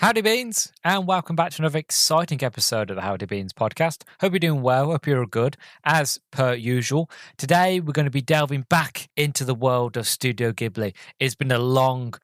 Howdy Beans, and welcome back to another exciting episode of the Howdy Beans podcast. Hope you're doing well, hope you're good, as per usual. Today, we're going to be delving back into the world of Studio Ghibli. It's been a long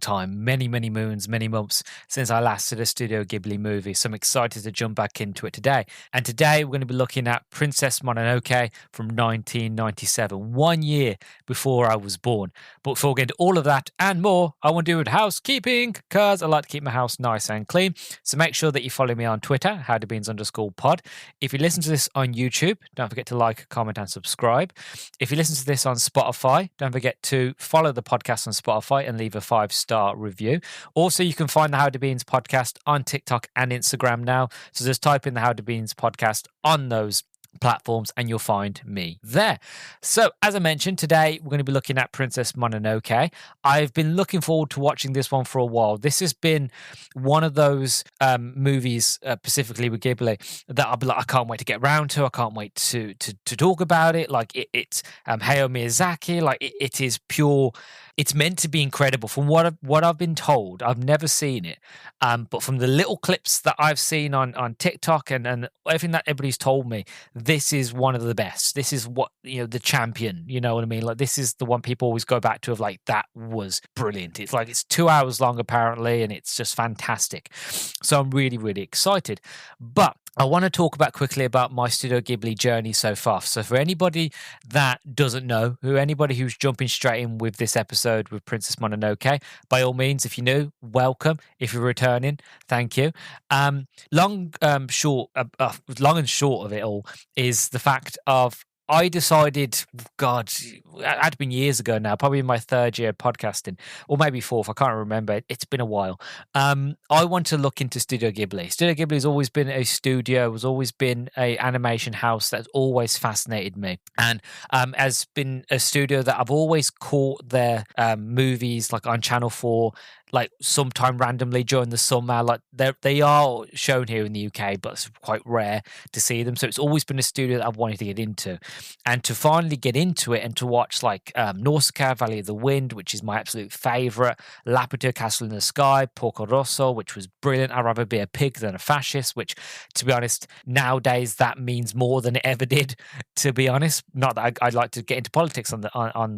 time, many moons, many months since I last did a Studio Ghibli movie, so I'm excited to jump back into it today. And today, we're going to be looking at Princess Mononoke from 1997, 1 year before I was born. But before we get into all of that and more, I want to do with housekeeping, because I like to keep my house nice and clean. So make sure that you follow me on Twitter, howdybeans_pod. If you listen to this on YouTube, don't forget to like, comment, and subscribe. If you listen to this on Spotify, don't forget to follow the podcast on Spotify and leave a 5-star review. Also, you can find the Howdy Beans podcast on TikTok and Instagram now. So just type in the Howdy Beans podcast on those platforms and you'll find me there. So as I mentioned, today we're going to be looking at Princess Mononoke. I've been looking forward to watching this one for a while. This has been one of those movies, specifically with Ghibli, that I'll be like, I can't wait to get around to. I can't wait to talk about it. Like it's Hayao Miyazaki. Like it is pure. It's meant to be incredible. From what I've been told, I've never seen it, but from the little clips that I've seen on TikTok and everything that everybody's told me, this is one of the best. This is what, the champion, you know what I mean? Like this is the one people always go back to of like, that was brilliant. It's like, it's 2 hours long apparently, and it's just fantastic. So I'm really excited. But I want to talk quickly about my Studio Ghibli journey so far. So for anybody that doesn't know, anybody who's jumping straight in with this episode with Princess Mononoke, by all means, if you're new, welcome. If you're returning, thank you. Long and short of it all is the fact of I decided, God, it had been years ago now, probably in my third year of podcasting, or maybe fourth, I can't remember. It's been a while. I want to look into Studio Ghibli. Studio Ghibli has always been a studio, has always been an animation house that's always fascinated me, and has been a studio that I've always caught their movies like on Channel 4, like sometime randomly during the summer. Like they are shown here in the UK, but it's quite rare to see them. So it's always been a studio that I've wanted to get into. And to finally get into it and to watch like Nausicaa, Valley of the Wind, which is my absolute favourite, Laputa, Castle in the Sky, Porco Rosso, which was brilliant. I'd rather be a pig than a fascist, which, to be honest, nowadays that means more than it ever did, to be honest. Not that I'd like to get into politics on the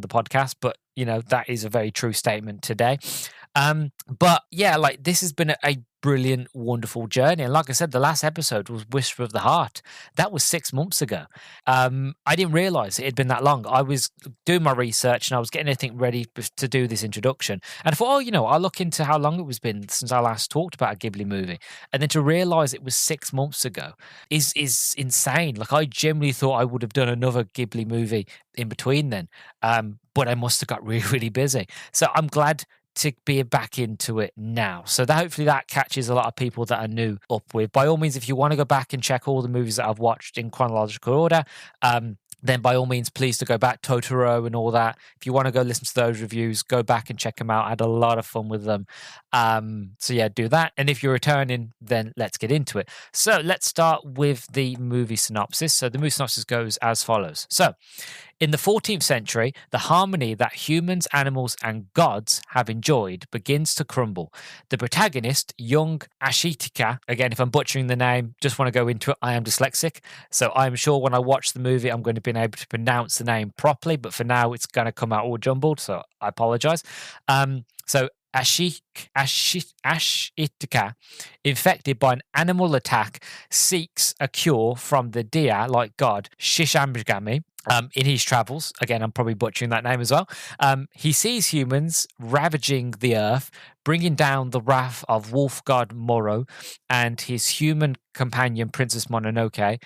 podcast, but, that is a very true statement today. But yeah, like this has been a brilliant, wonderful journey. And like I said, the last episode was Whisper of the Heart. That was 6 months ago. I didn't realize it had been that long. I was doing my research and I was getting everything ready to do this introduction. And I thought, I'll look into how long it was been since I last talked about a Ghibli movie. And then to realize it was 6 months ago is insane. Like I genuinely thought I would have done another Ghibli movie in between then. But I must have got really busy. So I'm glad to be back into it now. So that hopefully that catches a lot of people that are new up with. By all means, if you want to go back and check all the movies that I've watched in chronological order, then by all means, please to go back, Totoro and all that. If you want to go listen to those reviews, go back and check them out. I had a lot of fun with them. So yeah, do that. And if you're returning, then let's get into it. So let's start with the movie synopsis. So the movie synopsis goes as follows. So in the 14th century, the harmony that humans, animals, and gods have enjoyed begins to crumble. The protagonist, young Ashitika, again, if I'm butchering the name, just want to go into it. I am dyslexic, so I'm sure when I watch the movie, I'm going to be able to pronounce the name properly, but for now, it's going to come out all jumbled, so I apologize. So Ashitika, infected by an animal attack, seeks a cure from the deer, like god, Shishambigami. In his travels, again, I'm probably butchering that name as well, he sees humans ravaging the earth, bringing down the wrath of wolf god Moro and his human companion, Princess Mononoke.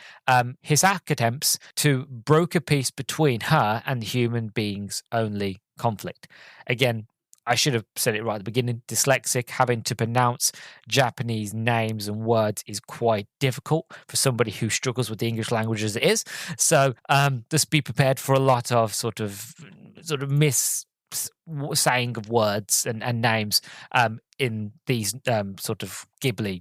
His attempts to broker peace between her and the human beings' only conflict. Again, I should have said it right at the beginning. Dyslexic, having to pronounce Japanese names and words is quite difficult for somebody who struggles with the English language as it is. So just be prepared for a lot of sort of saying of words and names in these sort of Ghibli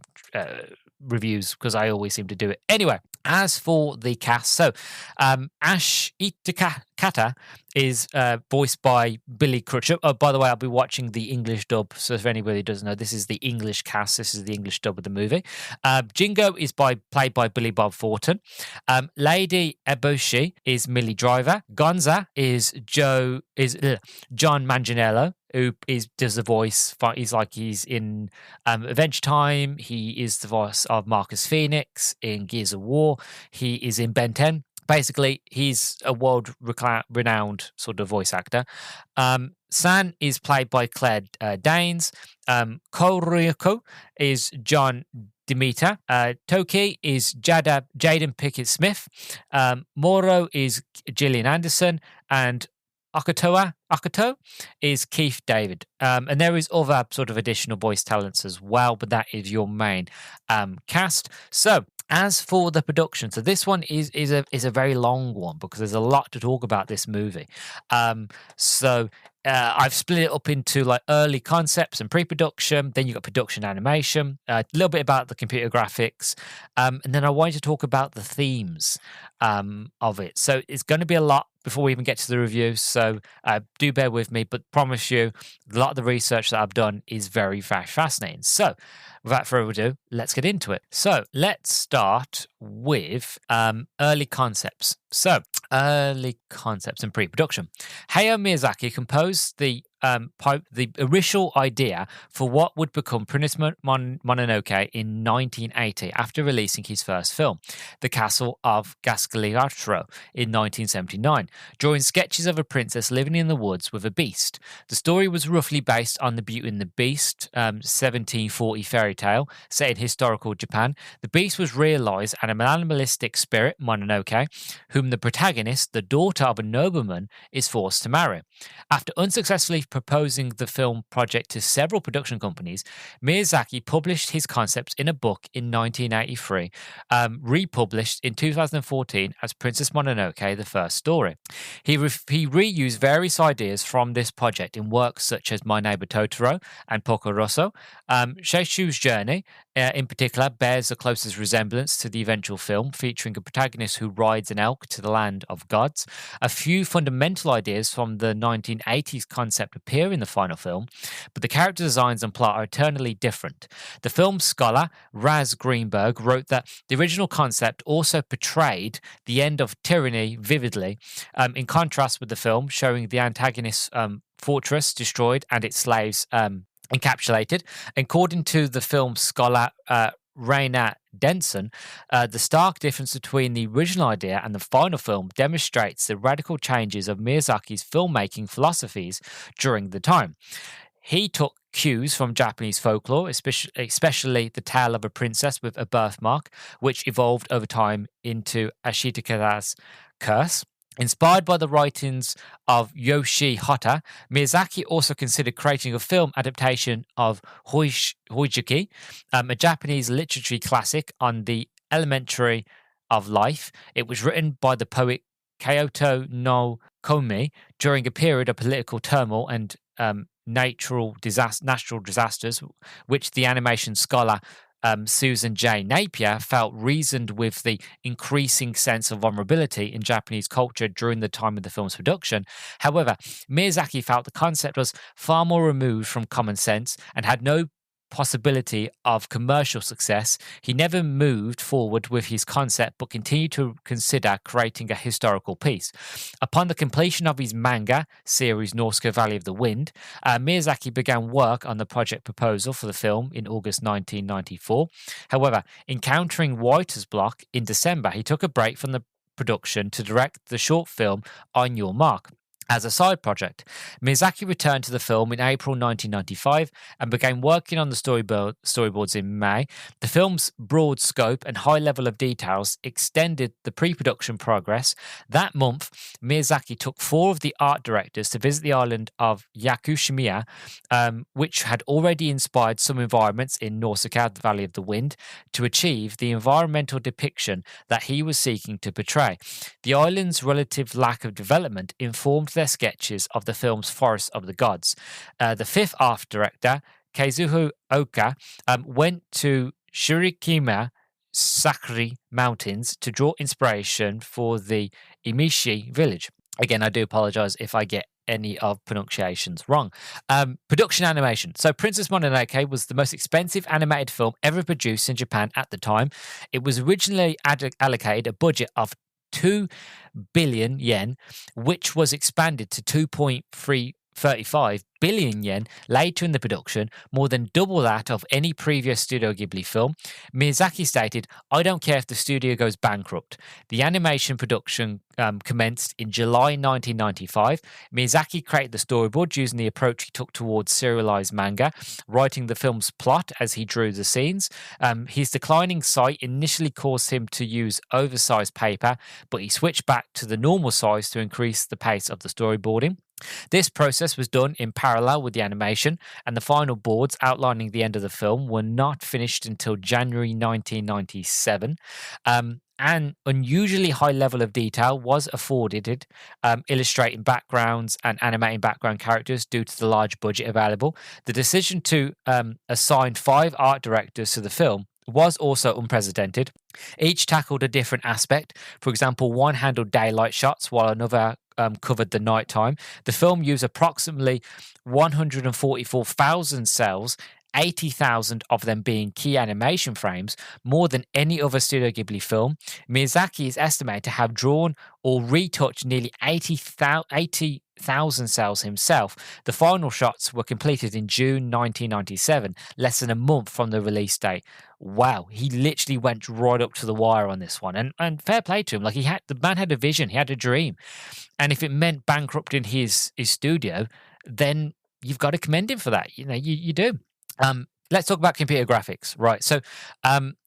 reviews, because I always seem to do it. Anyway, As for the cast, so Ash Itakata is voiced by Billy Crudup. Oh, by the way, I'll be watching the English dub. So if anybody doesn't know, this is the English cast. This is the English dub of the movie. Jingo is played by Billy Bob Thornton. Lady Eboshi is Millie Driver. Gonza is John Manganiello, who does the voice. He's in Adventure Time. He is the voice of Marcus Phoenix in Gears of War. He is in Ben 10. Basically, he's a world-renowned sort of voice actor. San is played by Claire Danes. Koryuko is John Demeter. Toki is Jaden Pickett-Smith. Moro is Gillian Anderson. And Akato is Keith David. And there is other sort of additional voice talents as well, but that is your main cast. So as for the production, so this one is a very long one because there's a lot to talk about this movie. I've split it up into like early concepts and pre-production. Then you've got production animation, a little bit about the computer graphics. And then I wanted to talk about the themes of it. So it's going to be a lot before we even get to the review. So do bear with me, but promise you a lot of the research that I've done is very, very fascinating. So without further ado, let's get into it. So let's start with early concepts. So early concepts and pre-production. Hayao Miyazaki composed the original idea for what would become Princess Mononoke in 1980 after releasing his first film, The Castle of Cagliostro, in 1979, drawing sketches of a princess living in the woods with a beast. The story was roughly based on The Beauty and the Beast, 1740 fairy tale set in historical Japan. The beast was realized and an animalistic spirit, Mononoke, whom the protagonist, the daughter of a nobleman, is forced to marry. After unsuccessfully proposing the film project to several production companies, Miyazaki published his concepts in a book in 1983, republished in 2014 as Princess Mononoke, the first story. He reused various ideas from this project in works such as My Neighbor Totoro and Porco Rosso. Sheishu's journey, in particular, bears the closest resemblance to the eventual film, featuring a protagonist who rides an elk to the land of gods. A few fundamental ideas from the 1980s concept appear in the final film, but the character designs and plot are eternally different. The film's scholar, Raz Greenberg, wrote that the original concept also portrayed the end of tyranny vividly, in contrast with the film, showing the antagonist's fortress destroyed and its slaves encapsulated. According to the film scholar Raina Denson, the stark difference between the original idea and the final film demonstrates the radical changes of Miyazaki's filmmaking philosophies during the time. He took cues from Japanese folklore, especially the tale of a princess with a birthmark, which evolved over time into Ashitaka's curse. Inspired by the writings of Yoshi Hotta, Miyazaki also considered creating a film adaptation of Hoijiki, a Japanese literary classic on the elementary of life. It was written by the poet Kyoto no Komi during a period of political turmoil and natural disasters, which the animation scholar Susan J. Napier felt reasoned with the increasing sense of vulnerability in Japanese culture during the time of the film's production. However, Miyazaki felt the concept was far more removed from common sense and had no possibility of commercial success. He never moved forward with his concept but continued to consider creating a historical piece. Upon the completion of his manga series Nausicaa Valley of the Wind, Miyazaki began work on the project proposal for the film in August 1994. However, encountering writer's block in December, he took a break from the production to direct the short film On Your Mark. As a side project, Miyazaki returned to the film in April 1995 and began working on the storyboards in May. The film's broad scope and high level of details extended the pre-production progress. That month, Miyazaki took 4 of the art directors to visit the island of Yakushima, which had already inspired some environments in Nausicaa, the Valley of the Wind, to achieve the environmental depiction that he was seeking to portray. The island's relative lack of development informed their sketches of the film's Forest of the Gods. The 5th art director, Kazuho Oka, went to Shirikima Sakri Mountains to draw inspiration for the Imishi village. Again, I do apologize if I get any of pronunciations wrong. Production animation. So Princess Mononoke was the most expensive animated film ever produced in Japan at the time. It was originally allocated a budget of 2 billion yen, which was expanded to 2.335 billion yen later in the production, more than double that of any previous Studio Ghibli film. Miyazaki stated, "I don't care if the studio goes bankrupt." The animation production commenced in July 1995. Miyazaki created the storyboard using the approach he took towards serialized manga, writing the film's plot as he drew the scenes. His declining sight initially caused him to use oversized paper, but he switched back to the normal size to increase the pace of the storyboarding. This process was done in parallel with the animation, and the final boards outlining the end of the film were not finished until January 1997. An unusually high level of detail was afforded, illustrating backgrounds and animating background characters due to the large budget available. The decision to assign 5 art directors to the film was also unprecedented. Each tackled a different aspect. For example, one handled daylight shots while another covered the nighttime. The film used approximately 144,000 cells, 80,000 of them being key animation frames, more than any other Studio Ghibli film. Miyazaki is estimated to have drawn or retouched nearly 80,000 cells himself. The final shots were completed in June 1997, less than a month from the release date. Wow, he literally went right up to the wire on this one, and fair play to him. Like, the man had a vision, he had a dream, and if it meant bankrupting his studio, then you've got to commend him for that. You do. Let's talk about computer graphics, right? So,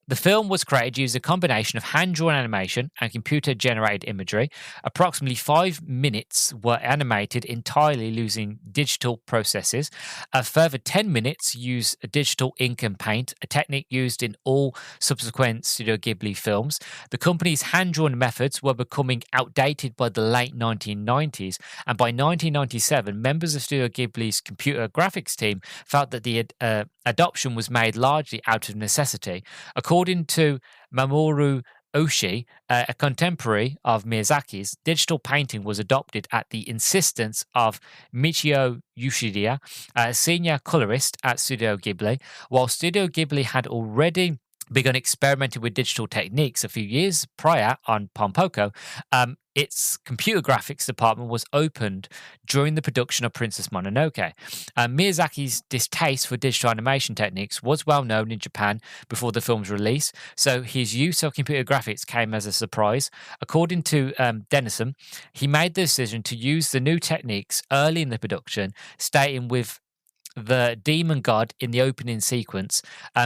the film was created using a combination of hand-drawn animation and computer-generated imagery. Approximately 5 minutes were animated entirely using digital processes. A further 10 minutes used digital ink and paint, a technique used in all subsequent Studio Ghibli films. The company's hand-drawn methods were becoming outdated by the late 1990s, and by 1997, members of Studio Ghibli's computer graphics team felt that the adoption was made largely out of necessity. According to Mamoru Oshii, a contemporary of Miyazaki's, digital painting was adopted at the insistence of Michio Yoshida, a senior colorist at Studio Ghibli. While Studio Ghibli had already begun experimenting with digital techniques a few years prior on Pompoko, its computer graphics department was opened during the production of Princess Mononoke. Miyazaki's distaste for digital animation techniques was well known in Japan before the film's release, so his use of computer graphics came as a surprise. According to Dennison, he made the decision to use the new techniques early in the production, stating with the demon god in the opening sequence,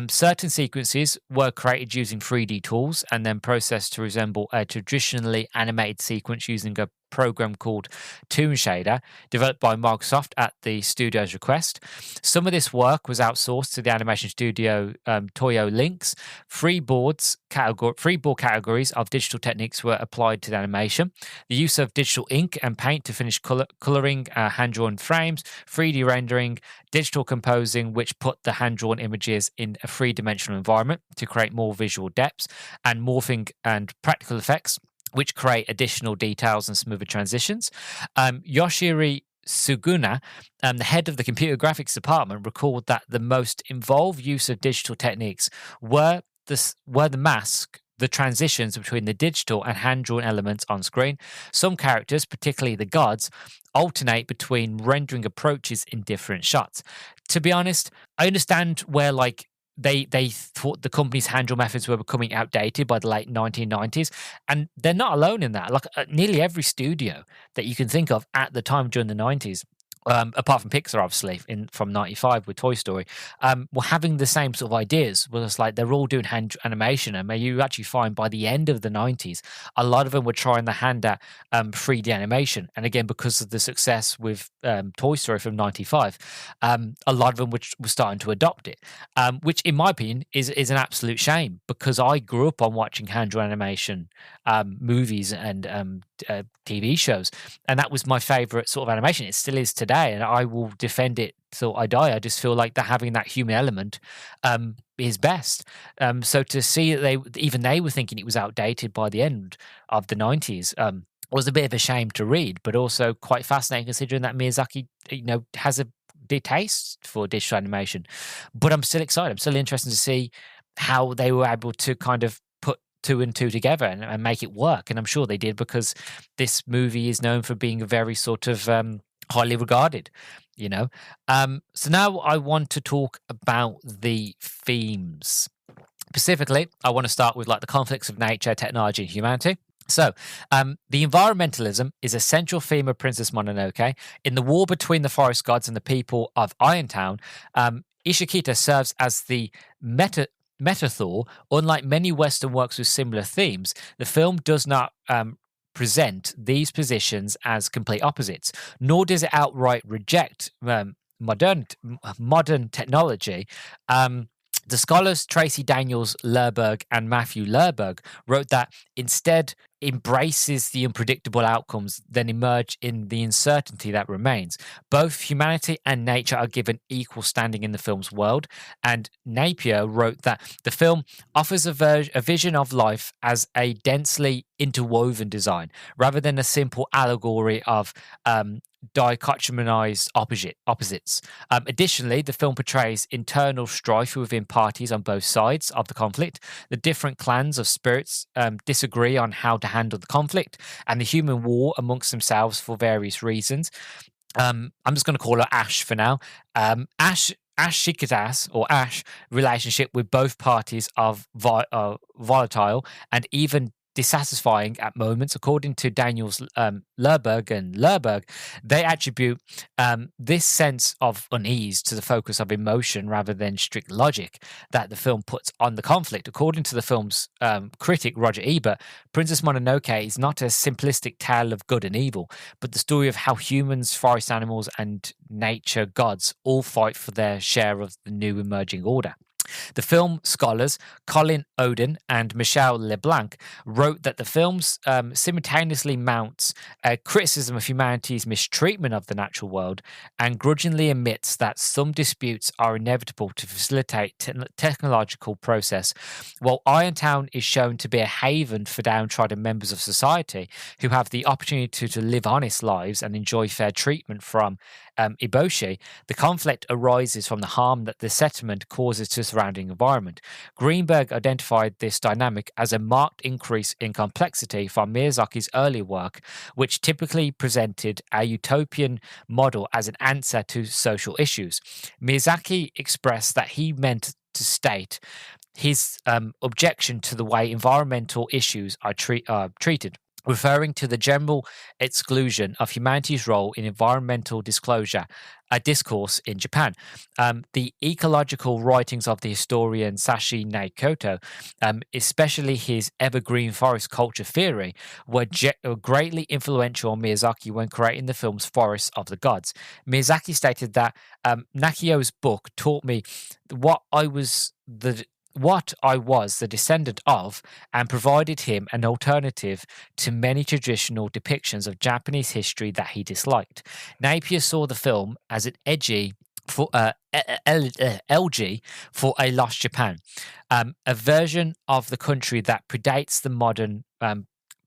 certain sequences were created using 3D tools and then processed to resemble a traditionally animated sequence using a program called Toon Shader, developed by Microsoft at the studio's request. Some of this work was outsourced to the animation studio Toyo Lynx. Three board categories of digital techniques were applied to the animation: the use of digital ink and paint to finish coloring hand-drawn frames, 3D rendering, digital composing, which put the hand-drawn images in a three-dimensional environment to create more visual depths, and morphing and practical effects, which create additional details and smoother transitions. Yoshiri Suguna, the head of the computer graphics department, recalled that the most involved use of digital techniques were the mask, the transitions between the digital and hand-drawn elements on screen. Some characters, particularly the gods, alternate between rendering approaches in different shots. To be honest, I understand where they thought the company's hand-drawn methods were becoming outdated by the late 1990s, and they're not alone in that. Nearly every studio that you can think of at the time during the 90s, apart from Pixar, obviously, from 95 with Toy Story, were having the same sort of ideas. Well, it's like they're all doing hand animation, and you actually find by the end of the 90s, a lot of them were trying their hand at 3D animation. And again, because of the success with Toy Story from 95, a lot of them were starting to adopt it, which, in my opinion, is an absolute shame, because I grew up on watching hand-drawn animation movies and TV shows, and that was my favorite sort of animation. It still is today. day, and I will defend it till I die. I just feel like that having that human element is best. So to see that they were thinking it was outdated by the end of the 90s was a bit of a shame to read, but also quite fascinating considering that Miyazaki, has a taste for digital animation. But I'm still excited. I'm still interested to see how they were able to kind of put two and two together and make it work. And I'm sure they did, because this movie is known for being very sort of highly regarded, So now I want to talk about the themes. Specifically, I want to start with like the conflicts of nature, technology, and humanity. So, the environmentalism is a central theme of Princess Mononoke. In the war between the forest gods and the people of Irontown, Ishikita serves as the metaphor. Unlike many Western works with similar themes, the film does not present these positions as complete opposites, nor does it outright reject modern technology. The scholars Tracy Daniels Lerberg and Matthew Lerberg wrote that instead embraces the unpredictable outcomes then emerge in the uncertainty that remains. Both humanity and nature are given equal standing in the film's world, and Napier wrote that the film offers a vision of life as a densely interwoven design rather than a simple allegory of dichotomized opposites. Additionally, the film portrays internal strife within parties on both sides of the conflict. The different clans of spirits disagree on how to handle the conflict and the human war amongst themselves for various reasons. I'm just going to call her Ash for now. Ash Shikita's or Ash relationship with both parties of volatile and even dissatisfying at moments. According to Daniels Lerberg, they attribute this sense of unease to the focus of emotion rather than strict logic that the film puts on the conflict. According to the film's critic Roger Ebert, Princess Mononoke is not a simplistic tale of good and evil, but the story of how humans, forest animals, and nature gods all fight for their share of the new emerging order. The film scholars Colin Odin and Michel Leblanc wrote that the film simultaneously mounts a criticism of humanity's mistreatment of the natural world and grudgingly admits that some disputes are inevitable to facilitate technological process, while Irontown is shown to be a haven for downtrodden members of society who have the opportunity to live honest lives and enjoy fair treatment from Eboshi. The conflict arises from the harm that the settlement causes to the surrounding environment. Greenberg identified this dynamic as a marked increase in complexity from Miyazaki's earlier work, which typically presented a utopian model as an answer to social issues. Miyazaki expressed that he meant to state his objection to the way environmental issues are treated, referring to the general exclusion of humanity's role in environmental discourse in Japan. The ecological writings of the historian Sashi Naikoto, especially his evergreen forest culture theory, were greatly influential on Miyazaki when creating the film's Forests of the Gods. Miyazaki stated that Nakio's book taught me what I was the descendant of, and provided him an alternative to many traditional depictions of Japanese history that he disliked. Napier saw the film as an elegy for a lost Japan, a version of the country that predates the modern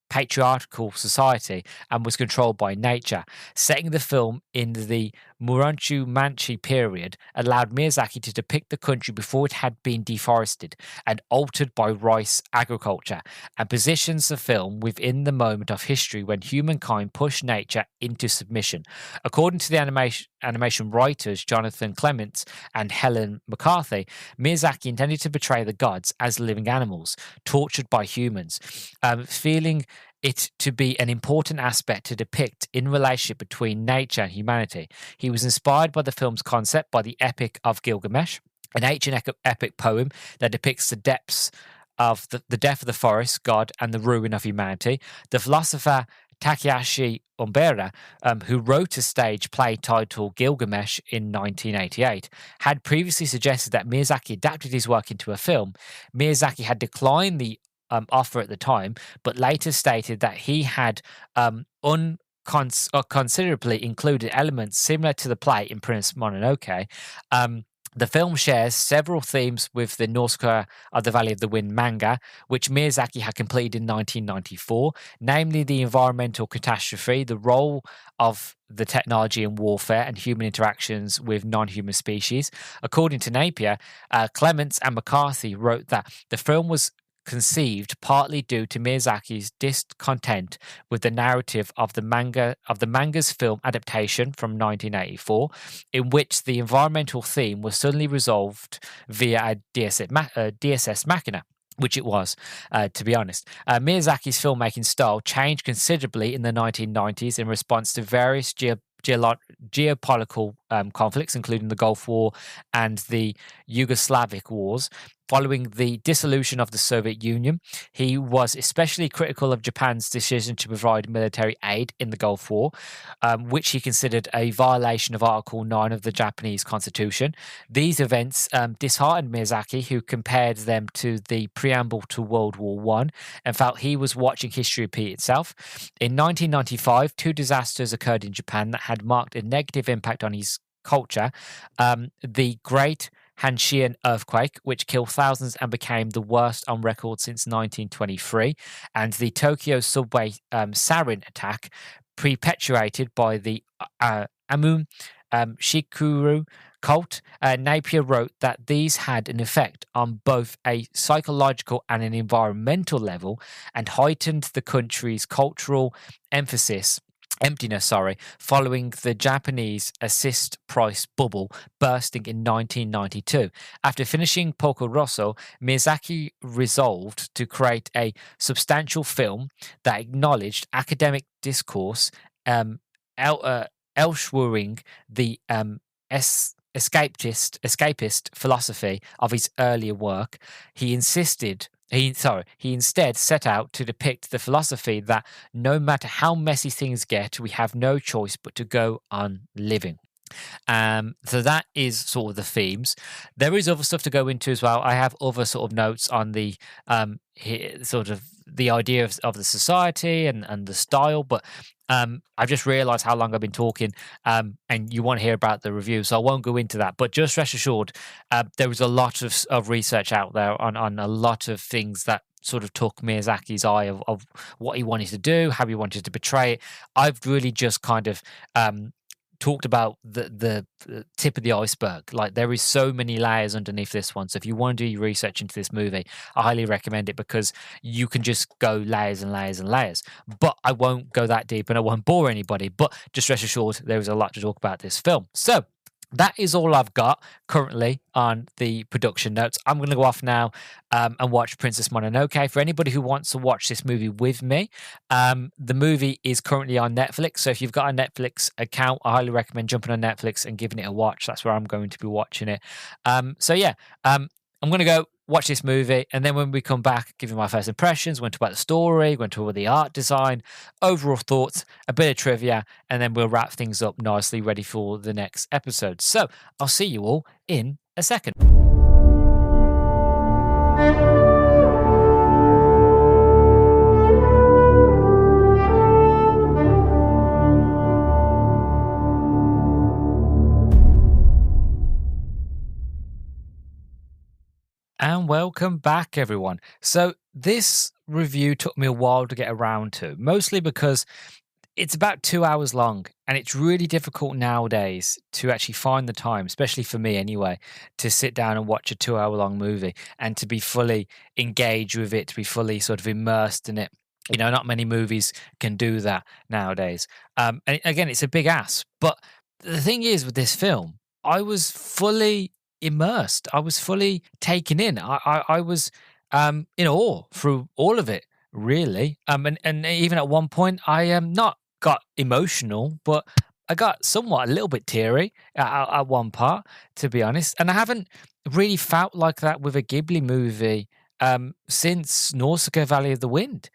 patriarchal society and was controlled by nature. Setting the film in the Muromachi period allowed Miyazaki to depict the country before it had been deforested and altered by rice agriculture, and positions the film within the moment of history when humankind pushed nature into submission. According to the animation writers Jonathan Clements and Helen McCarthy, Miyazaki intended to portray the gods as living animals, tortured by humans, feeling it to be an important aspect to depict in relationship between nature and humanity. He was inspired by the film's concept by the Epic of Gilgamesh, an ancient epic poem that depicts the depths of the death of the forest god and the ruin of humanity. The philosopher Takashi Umbera, who wrote a stage play titled Gilgamesh in 1988, had previously suggested that Miyazaki adapted his work into a film. Miyazaki had declined the offer at the time, but later stated that he had considerably included elements similar to the play in Princess Mononoke. The film shares several themes with the Nausicaa of the Valley of the Wind manga, which Miyazaki had completed in 1994, namely the environmental catastrophe, the role of the technology in warfare, and human interactions with non-human species. According to Napier, Clements and McCarthy wrote that the film was conceived partly due to Miyazaki's discontent with the narrative of the manga's film adaptation from 1984, in which the environmental theme was suddenly resolved via a DSS machina. Which it was, to be honest. Miyazaki's filmmaking style changed considerably in the 1990s in response to various geopolitical conflicts, including the Gulf War and the Yugoslavic wars. Following the dissolution of the Soviet Union, he was especially critical of Japan's decision to provide military aid in the Gulf War, which he considered a violation of Article 9 of the Japanese Constitution. These events disheartened Miyazaki, who compared them to the preamble to World War I and felt he was watching history repeat itself. In 1995, two disasters occurred in Japan that had marked a negative impact on his culture. The Great Hanshin earthquake, which killed thousands and became the worst on record since 1923, and the Tokyo subway sarin attack, perpetuated by the Amun Shikuru cult. Napier wrote that these had an effect on both a psychological and an environmental level and heightened the country's cultural emptiness, following the Japanese assist price bubble bursting in 1992. After finishing Porco Rosso, Miyazaki resolved to create a substantial film that acknowledged academic discourse, elsewhering the escapist philosophy of his earlier work. He instead set out to depict the philosophy that no matter how messy things get, we have no choice but to go on living. So that is sort of the themes. There is other stuff to go into as well. I have other sort of notes on the sort of the idea of the society and the style, but I've just realized how long I've been talking, and you want to hear about the review, so I won't go into that. But just rest assured, there was a lot of research out there on a lot of things that sort of took Miyazaki's eye of what he wanted to do, how he wanted to portray it. I've really just kind of talked about the tip of the iceberg. Like, there is so many layers underneath this one. So if you want to do your research into this movie, I highly recommend it, because you can just go layers and layers and layers. But I won't go that deep and I won't bore anybody. But just rest assured, there is a lot to talk about this film. So that is all I've got currently on the production notes. I'm going to go off now and watch Princess Mononoke. For anybody who wants to watch this movie with me, the movie is currently on Netflix. So if you've got a Netflix account, I highly recommend jumping on Netflix and giving it a watch. That's where I'm going to be watching it. I'm going to go watch this movie, and then when we come back, give you my first impressions, we're going to talk about the story, we're going to talk about the art design, overall thoughts, a bit of trivia, and then we'll wrap things up nicely, ready for the next episode. So I'll see you all in a second. And welcome back, everyone. So this review took me a while to get around to, mostly because it's about 2 hours long, and it's really difficult nowadays to actually find the time, especially for me anyway, to sit down and watch a 2 hour long movie and to be fully engaged with it, to be fully sort of immersed in it. You know, not many movies can do that nowadays. And again, it's a big ask. But the thing is, with this film, I was fully immersed. I was fully taken in. I was in awe through all of it, really. And even at one point, I not got emotional, but I got somewhat a little bit teary at one part, to be honest. And I haven't really felt like that with a Ghibli movie since Nausicaa Valley of the Wind,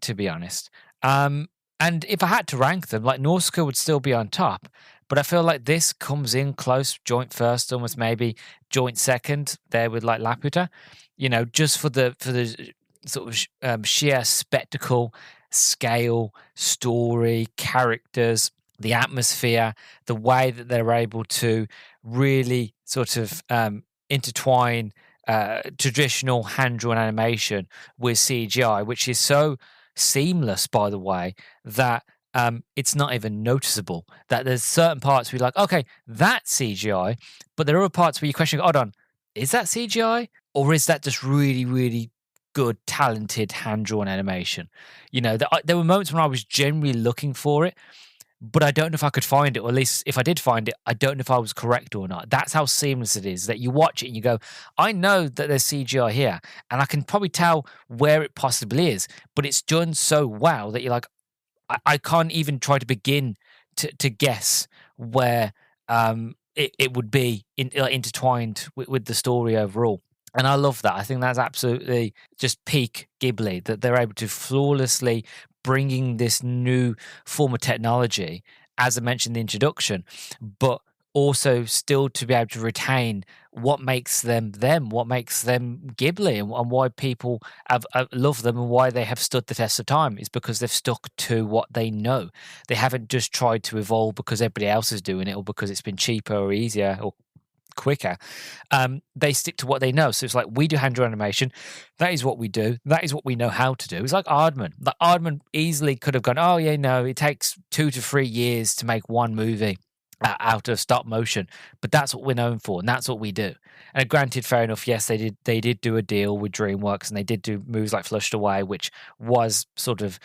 to be honest. And if I had to rank them, like, Nausicaa would still be on top. But I feel like this comes in close, joint first, almost maybe joint second there with, like, Laputa, you know, just for the sort of sheer spectacle, scale, story, characters, the atmosphere, the way that they're able to really sort of intertwine traditional hand-drawn animation with CGI, which is so seamless, by the way, that it's not even noticeable. That there's certain parts where you're like, okay, that's CGI, but there are other parts where you question, hold on, is that CGI or is that just really, really good, talented hand-drawn animation? You know, there were moments when I was generally looking for it, but I don't know if I could find it, or at least if I did find it, I don't know if I was correct or not. That's how seamless it is, that you watch it and you go, I know that there's CGI here, and I can probably tell where it possibly is, but it's done so well that you're like, I can't even try to begin to guess where it would be intertwined with the story overall. And I love that. I think that's absolutely just peak Ghibli, that they're able to flawlessly bringing this new form of technology, as I mentioned in the introduction, but also still to be able to retain what makes them them, what makes them Ghibli, and why people have love them and why they have stood the test of time is because they've stuck to what they know. They haven't just tried to evolve because everybody else is doing it or because it's been cheaper or easier or quicker. They stick to what they know. So it's like, we do hand-drawn animation. That is what we do. That is what we know how to do. It's like Aardman. Like Aardman easily could have gone, oh yeah, no, it takes 2 to 3 years to make one movie out of stop motion, but that's what we're known for, and that's what we do. And granted, fair enough, yes, they did do a deal with DreamWorks, and they did do movies like Flushed Away, which was sort of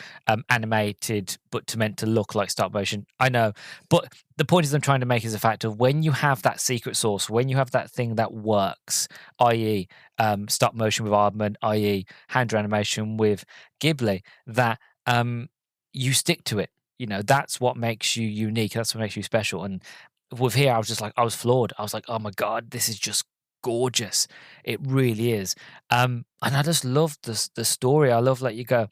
animated but meant to look like stop motion. I know, but the point is I'm trying to make is the fact of when you have that secret sauce, when you have that thing that works, i.e. Stop motion with Aardman, i.e. hand animation with Ghibli, that you stick to it. You know, that's what makes you unique. That's what makes you special. And with here, I was just like, I was floored. I was like, oh my God, this is just gorgeous. It really is. And I just love the story. I love, like, you go,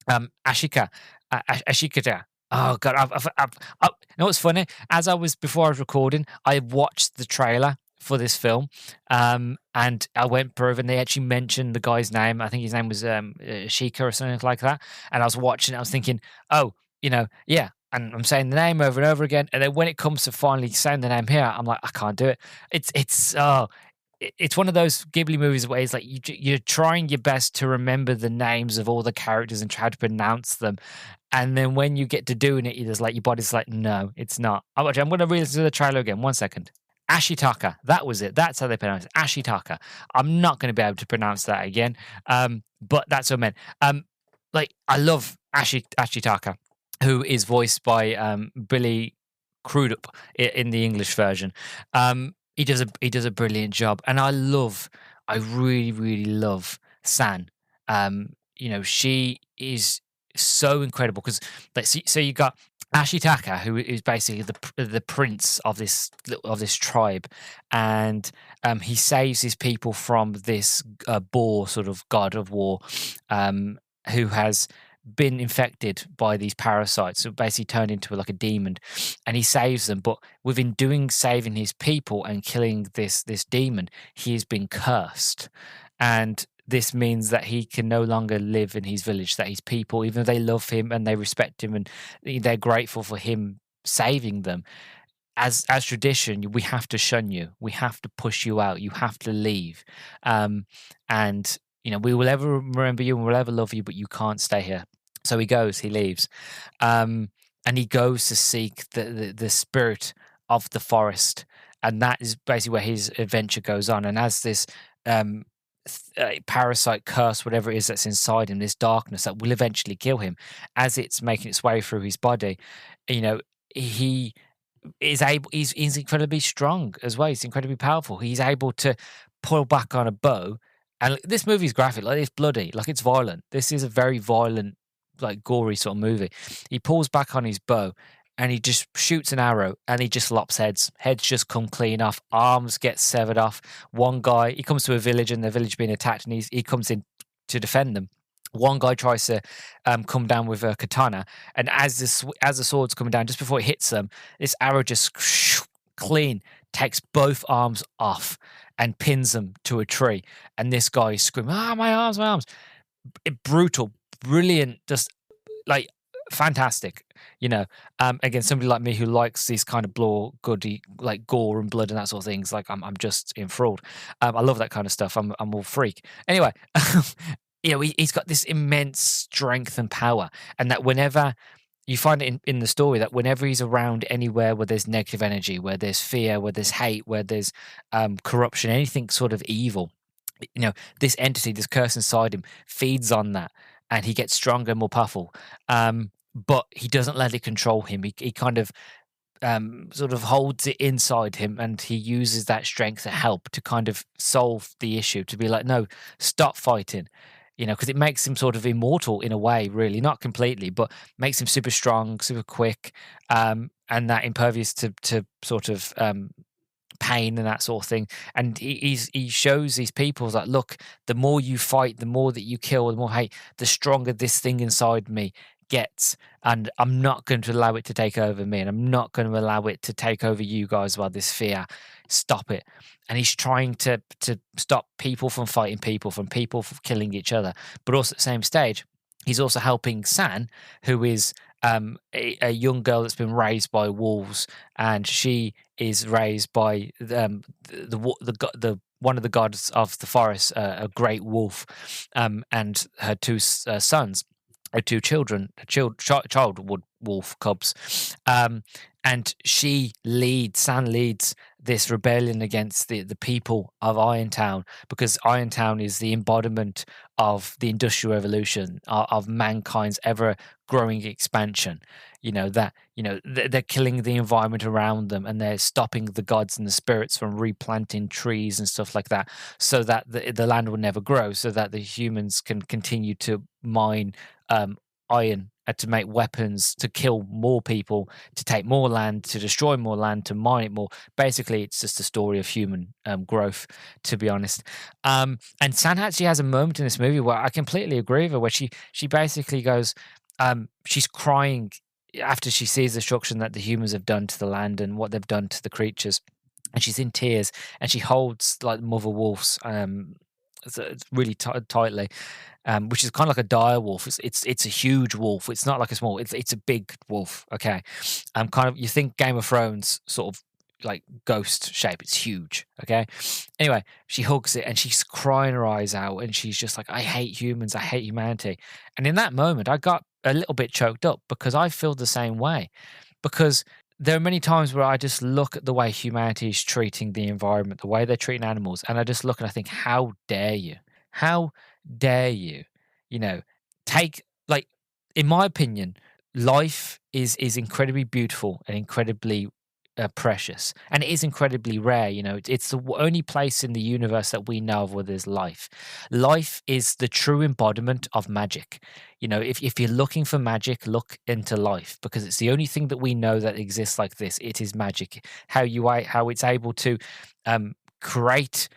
Ashika, Ashikata. Oh God, you know what's funny? As before I was recording, I watched the trailer for this film, and I went through and they actually mentioned the guy's name. I think his name was Ashika or something like that. And I was watching, I was thinking, oh, you know, yeah. And I'm saying the name over and over again. And then when it comes to finally saying the name here, I'm like, I can't do it. It's one of those Ghibli movies where it's like you're trying your best to remember the names of all the characters and try to pronounce them. And then when you get to doing it, you're just like, your body's like, no, it's not. I'm going to re-listen to the trailer again. 1 second. Ashitaka. That was it. That's how they pronounce it. Ashitaka. I'm not going to be able to pronounce that again. But that's what I meant. Like, I love Ashitaka, who is voiced by Billy Crudup in the English version. He does a brilliant job, and I really, really love San. You know, she is so incredible because, like, so you got Ashitaka, who is basically the prince of this tribe, and he saves his people from this boar, sort of god of war, who has been infected by these parasites, so basically turned into like a demon, and he saves them. But within saving his people and killing this demon, he has been cursed, and this means that he can no longer live in his village, that his people, even though they love him and they respect him and they're grateful for him saving them, as tradition, we have to shun you, we have to push you out, you have to leave, and you know, we will ever remember you and we'll ever love you, but you can't stay here. So he leaves, and he goes to seek the spirit of the forest, and that is basically where his adventure goes on. And as this parasite, curse, whatever it is that's inside him, this darkness that will eventually kill him, as it's making its way through his body, you know, he's incredibly strong as well. He's incredibly powerful. He's able to pull back on a bow. And this movie's graphic, like, it's bloody, like, it's violent. This is a very violent, like, gory sort of movie. He pulls back on his bow and he just shoots an arrow and he just lops heads. Heads just come clean off. Arms get severed off. One guy, he comes to a village and the village being attacked, and he comes in to defend them. One guy tries to come down with a katana, and as the sword's coming down, just before it hits them, this arrow just clean takes both arms off and pins them to a tree. And this guy is screaming, my arms. Brutal, brilliant, just like fantastic. You know, again, somebody like me who likes these kind of goody like gore and blood and that sort of things, like I'm just enthralled. I love that kind of stuff. I'm all freak. Anyway, he's got this immense strength and power, and that whenever you find it in the story that whenever he's around anywhere where there's negative energy, where there's fear, where there's hate, where there's corruption, anything sort of evil, this entity, this curse inside him feeds on that, and he gets stronger and more powerful. But he doesn't let it control him. He kind of sort of holds it inside him, and he uses that strength to help to kind of solve the issue, to be like, no, stop fighting, because it makes him sort of immortal in a way, really, not completely, but makes him super strong, super quick, and that impervious to sort of pain and that sort of thing. And he shows these people like, look, the more you fight, the more that you kill, the more hate, the stronger this thing inside me gets, and I'm not going to allow it to take over me, and I'm not going to allow it to take over you guys. While this fear, stop it. And he's trying to stop people from fighting people, from killing each other, but also at the same stage he's also helping San, who is a young girl that's been raised by wolves, and she is raised by the one of the gods of the forest, a great wolf, and her two sons, her two children, child wolf cubs, and San leads this rebellion against the people of Irontown, because Irontown is the embodiment of the Industrial Revolution, of mankind's ever growing expansion. They're killing the environment around them, and they're stopping the gods and the spirits from replanting trees and stuff like that, so that the land will never grow, so that the humans can continue to mine iron, to make weapons, to kill more people, to take more land, to destroy more land, to mine it more. Basically, it's just a story of human growth, to be honest. And San actually has a moment in this movie where I completely agree with her, where she basically goes, she's crying after she sees the destruction that the humans have done to the land and what they've done to the creatures, and she's in tears, and she holds like mother wolves really tightly, which is kind of like a dire wolf. It's a huge wolf. It's not like a small. It's a big wolf. Okay, kind of, you think Game of Thrones sort of like ghost shape. It's huge. Okay. Anyway, she hugs it and she's crying her eyes out, and she's just like, I hate humans. I hate humanity. And in that moment, I got a little bit choked up, because I feel the same way. Because there are many times where I just look at the way humanity is treating the environment, the way they're treating animals, and I just look and I think, how dare you? How dare you? Take, like, in my opinion, life is incredibly beautiful and incredibly precious, and it is incredibly rare. It's the only place in the universe that we know of where there's life. Life is the true embodiment of magic. If you're looking for magic, look into life, because it's the only thing that we know that exists like this. It is magic. How it's able to create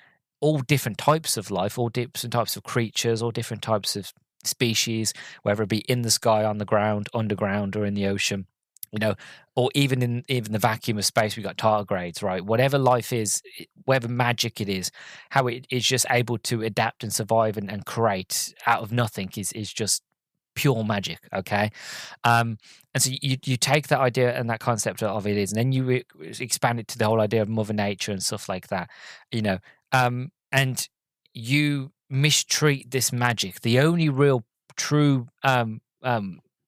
all different types of life, all different types of creatures, all different types of species, whether it be in the sky, on the ground, underground, or in the ocean. Or even in the vacuum of space, we got tardigrades, right? Whatever life is, whatever magic it is, how it is just able to adapt and survive and create out of nothing is just pure magic. Okay. And so you take that idea and that concept of it is, and then you expand it to the whole idea of Mother Nature and stuff like that, and you mistreat this magic, the only real true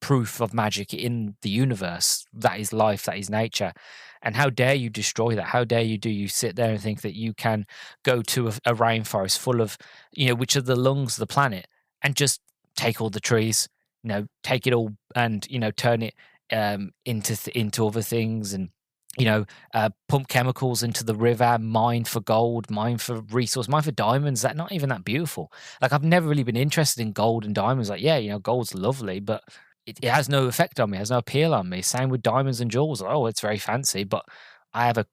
proof of magic in the universe, that is life, that is nature. And how dare you destroy that? How dare you sit there and think that you can go to a rainforest full of, which are the lungs of the planet, and just take all the trees, take it all, and turn it into other things, and pump chemicals into the river, mine for gold, mine for resource, mine for diamonds. That not even that beautiful. Like, I've never really been interested in gold and diamonds. Like, yeah, gold's lovely, but it has no effect on me, has no appeal on me. Same with diamonds and jewels. Oh, it's very fancy, but I have a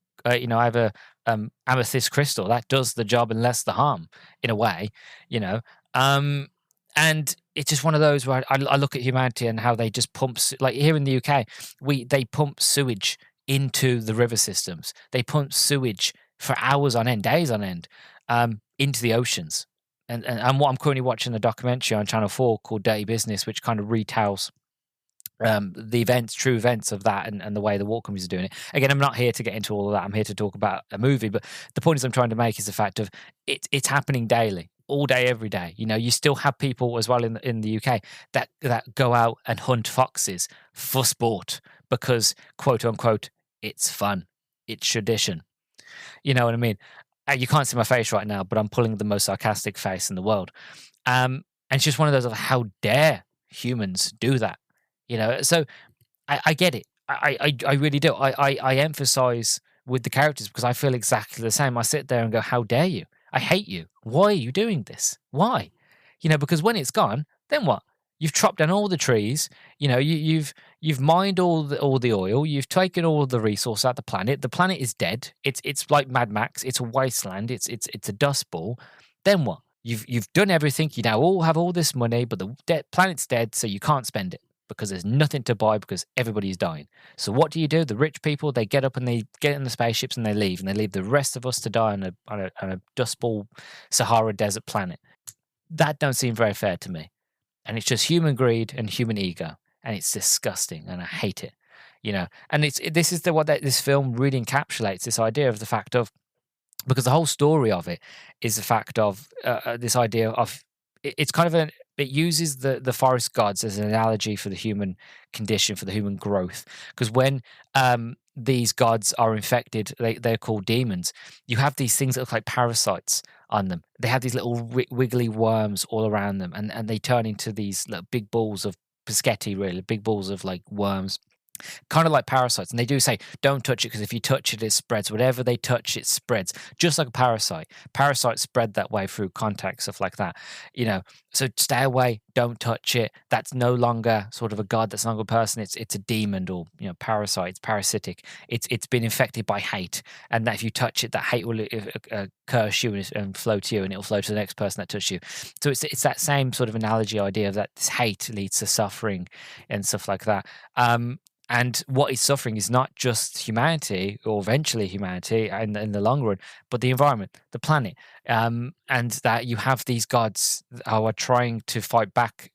amethyst crystal that does the job and less the harm, in a way. And it's just one of those where I look at humanity and how they just pump, like here in the UK, they pump sewage into the river systems. They pump sewage for hours on end, days on end, into the oceans. And what I'm currently watching a documentary on Channel 4 called Dirty Business, which kind of retells the events, true events of that, and the way the war companies are doing it. Again, I'm not here to get into all of that. I'm here to talk about a movie, but the point is I'm trying to make is the fact of it's happening daily, all day, every day. You know, you still have people as well in the UK that go out and hunt foxes for sport because, quote unquote, it's fun, it's tradition. You know what I mean? You can't see my face right now, but I'm pulling the most sarcastic face in the world. And it's just one of those of how dare humans do that, you know? So I get it. I really do. I emphasize with the characters because I feel exactly the same. I sit there and go, how dare you? I hate you. Why are you doing this? Why? You know, because when it's gone, then what? You've chopped down all the trees. You know, you've mined all the oil. You've taken all the resource out of the planet. The planet is dead. It's like Mad Max. It's a wasteland. It's a dust ball. Then what? You've done everything. You now all have all this money, but the planet's dead, so you can't spend it because there's nothing to buy because everybody's dying. So what do? The rich people, they get up and they get in the spaceships and they leave the rest of us to die on a dust ball Sahara desert planet. That don't seem very fair to me. And it's just human greed and human ego, and it's disgusting, and I hate it. You know, and this is what this film really encapsulates, this idea of the fact of, because the whole story of it is the fact of this idea of it's kind of it uses the forest gods as an analogy for the human condition, for the human growth. Because when these gods are infected, they're called demons. You have these things that look like parasites on them. They have these little wiggly worms all around them, and they turn into these little big balls of biscotti, really big balls of like worms, kind of like parasites. And they do say, don't touch it because if you touch it, it spreads. Whatever they touch, it spreads. Just like a parasite. Parasites spread that way through contact, stuff like that. You know, so stay away, don't touch it. That's no longer sort of a god, that's not a person. It's a demon, or, you know, parasite, it's parasitic. It's been infected by hate. And that if you touch it, that hate will curse you and flow to you, and it'll flow to the next person that touched you. So it's that same sort of analogy idea of that this hate leads to suffering and stuff like that. And what is suffering is not just humanity, or eventually humanity in the long run, but the environment, the planet. And that you have these gods who are trying to fight back,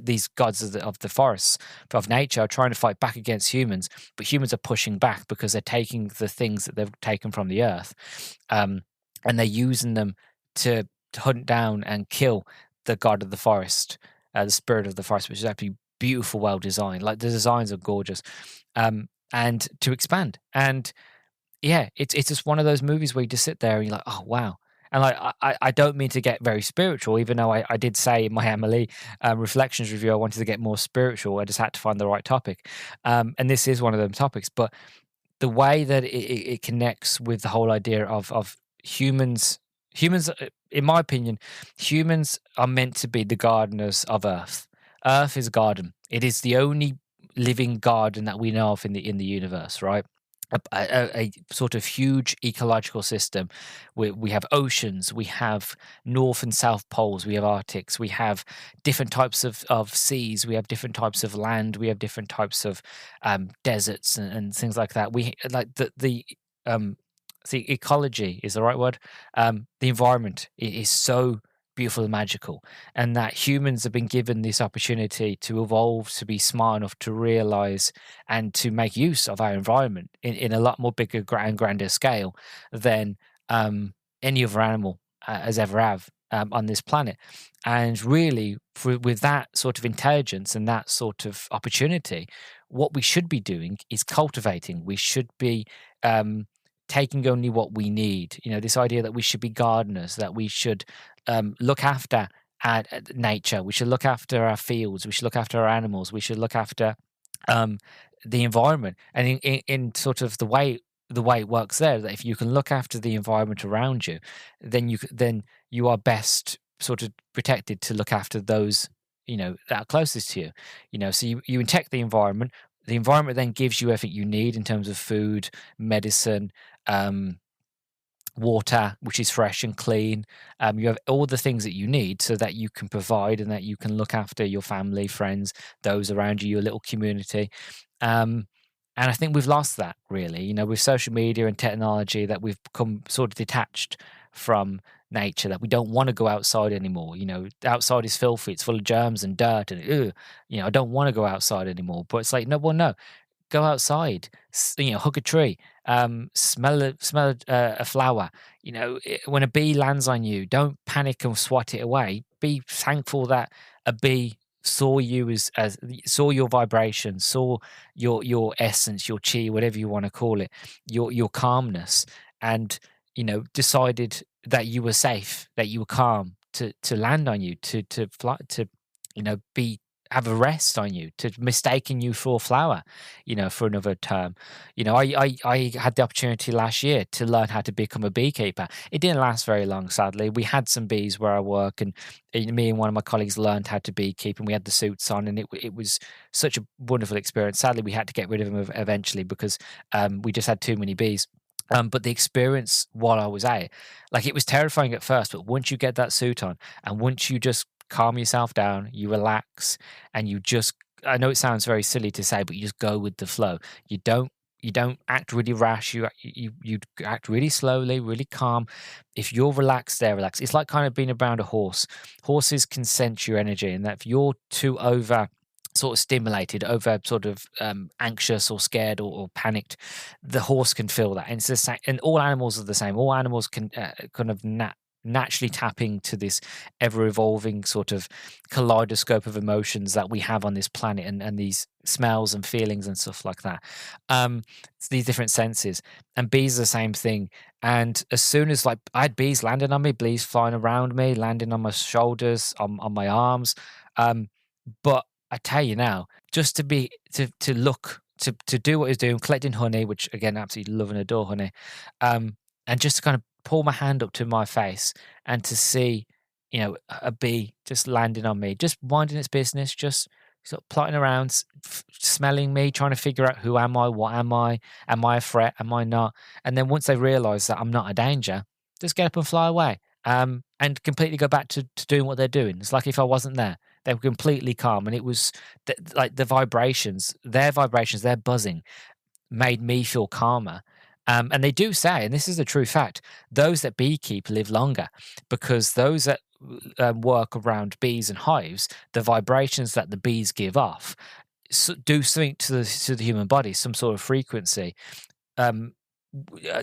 these gods of the forests, of nature, are trying to fight back against humans, but humans are pushing back because they're taking the things that they've taken from the earth, and they're using them to hunt down and kill the god of the forest, the spirit of the forest, which is actually beautiful, well designed. Like the designs are gorgeous, and to expand. And yeah, it's just one of those movies where you just sit there and you're like, oh wow. And like I don't mean to get very spiritual, even though I did say in my Emily reflections review I wanted to get more spiritual. I just had to find the right topic, and this is one of them topics. But the way that it connects with the whole idea of humans, in my opinion, humans are meant to be the gardeners of Earth. Earth is a garden. It is the only living garden that we know of in the universe, right? A sort of huge ecological system. We have oceans, we have north and south poles, we have Arctics, we have different types of seas, we have different types of land, we have different types of deserts and things like that. We like the ecology is the right word. The environment is so beautiful and magical, and that humans have been given this opportunity to evolve, to be smart enough to realize and to make use of our environment in a lot more bigger and grander scale than any other animal has ever have on this planet. And really, with that sort of intelligence and that sort of opportunity, what we should be doing is cultivating. We should be taking only what we need. You know, this idea that we should be gardeners, that we should look after nature, we should look after our fields, we should look after our animals, we should look after the environment. And in sort of the way it works there, that if you can look after the environment around you, then you are best sort of protected to look after those, you know, that are closest to you. You know, so you protect the environment. The environment then gives you everything you need in terms of food, medicine, water, which is fresh and clean. You have all the things that you need so that you can provide and that you can look after your family, friends, those around you, your little community. And I think we've lost that, really, you know, with social media and technology, that we've become sort of detached from nature, that we don't want to go outside anymore. Outside is filthy, it's full of germs and dirt, and I don't want to go outside anymore. But it's like, no, well, no, go outside, hug a tree, smell a flower. When a bee lands on you, don't panic and swat it away. Be thankful that a bee saw you as saw your vibration, saw your essence, your chi, whatever you want to call it, your calmness, and decided that you were safe, that you were calm to land on you, to fly, to be have a rest on you, to mistaking you for a flower, for another term. I had the opportunity last year to learn how to become a beekeeper. It didn't last very long, sadly. We had some bees where I work, and me and one of my colleagues learned how to beekeep, and we had the suits on, and it was such a wonderful experience. Sadly, we had to get rid of them eventually because we just had too many bees. But the experience while I was at it, like, it was terrifying at first, but once you get that suit on, and once you just calm yourself down, you relax, and you just, I know it sounds very silly to say, but you just go with the flow. You don't act really rash. You act really slowly, really calm. If you're relaxed, they're relaxed. It's like kind of being around a horse. Horses can sense your energy, and that if you're too over sort of stimulated, over sort of anxious or scared or panicked, the horse can feel that. And it's the same, and all animals are the same. All animals can kind of naturally tap into this ever evolving sort of kaleidoscope of emotions that we have on this planet, and these smells and feelings and stuff like that. It's these different senses, and bees are the same thing. And as soon as, like, I had bees landing on me, bees flying around me, landing on my shoulders, on my arms, but I tell you now, just to look, to do what it's doing, collecting honey, which again, absolutely love and adore honey, and just to kind of pull my hand up to my face and to see, a bee just landing on me, just minding its business, just sort of plotting around, smelling me, trying to figure out who am I, what am I a threat, am I not? And then once they realise that I'm not a danger, just get up and fly away, and completely go back to doing what they're doing. It's like if I wasn't there. They were completely calm, and it was like the vibrations, their buzzing made me feel calmer. And they do say, and this is a true fact, those that beekeep live longer, because those that work around bees and hives, the vibrations that the bees give off do something to the human body, some sort of frequency,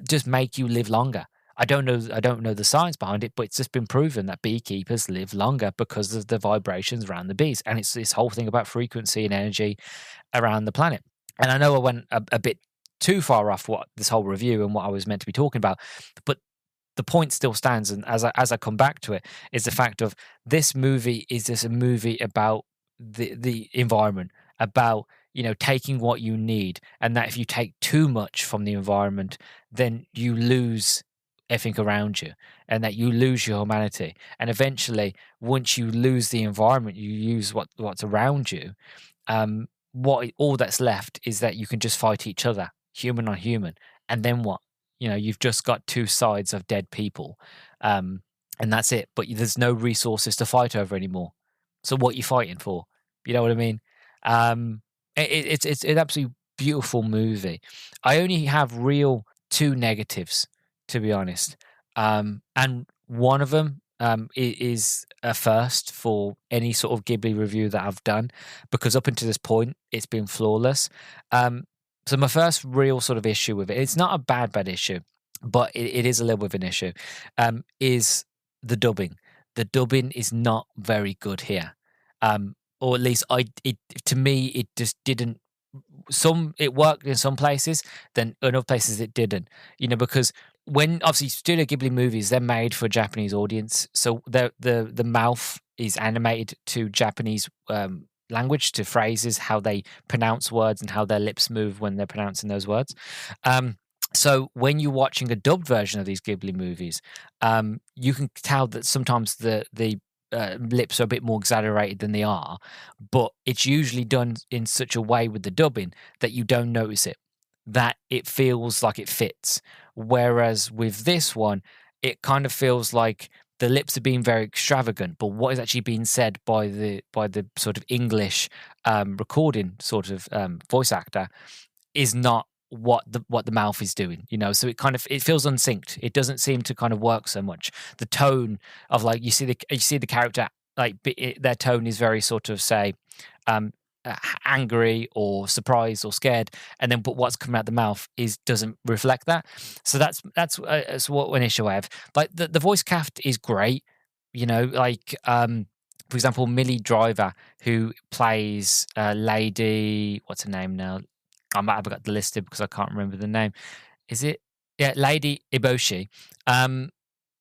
just make you live longer. I don't know the science behind it, but it's just been proven that beekeepers live longer because of the vibrations around the bees. And it's this whole thing about frequency and energy around the planet. And I know I went a bit too far off what this whole review and what I was meant to be talking about, but the point still stands. And as I come back to it, is the fact of this movie is just a movie about the environment, about taking what you need, and that if you take too much from the environment, then you lose everything around you, and that you lose your humanity. And eventually, once you lose the environment, you lose what's around you. All that's left is that you can just fight each other, human on human, and then what? You've just got two sides of dead people, and that's it. But there's no resources to fight over anymore. So what are you fighting for? You know what I mean? It's an absolutely beautiful movie. I only have real two negatives, to be honest. And one of them is a first for any sort of Ghibli review that I've done, because up until this point, it's been flawless. So my first real sort of issue with it, it's not a bad issue, but it is a little bit of an issue, is the dubbing. The dubbing is not very good here. Or at least to me, it just didn't. It worked in some places, then in other places it didn't. Because when obviously Studio Ghibli movies, they're made for a Japanese audience, so the mouth is animated to Japanese language, to phrases, how they pronounce words and how their lips move when they're pronouncing those words. So when you're watching a dubbed version of these Ghibli movies, you can tell that sometimes the lips are a bit more exaggerated than they are, but it's usually done in such a way with the dubbing that you don't notice it, that it feels like it fits. Whereas with this one, it kind of feels like the lips are being very extravagant, but what is actually being said by the sort of English recording sort of voice actor is not what the mouth is doing, so it feels unsynced. It doesn't seem to kind of work so much. The tone of, like, you see the character, like, their tone is very sort of, say, um angry or surprised or scared, and then but what's coming out the mouth is doesn't reflect that. So that's what an issue I have. Like, the voice cast is great, like, for example, Millie Driver, who plays Lady, what's her name now? I might have got the listed because I can't remember the name. Is it? Yeah, Lady Iboshi. Um,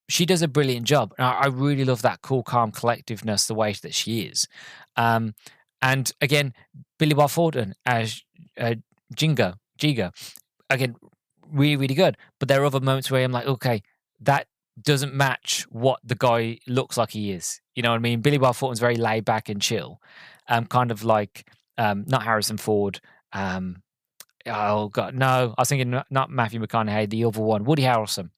she does a brilliant job. And I really love that cool, calm collectiveness, the way that she is. Um, and again, Billy Bob Thornton as uh, Jigo, again, really, really good. But there are other moments where I'm like, okay, that doesn't match what the guy looks like he is. You know what I mean? Billy Bob Thornton's very laid back and chill, kind of like, not Harrison Ford. Um, oh God, no, I was thinking not Matthew McConaughey, the other one, Woody Harrelson.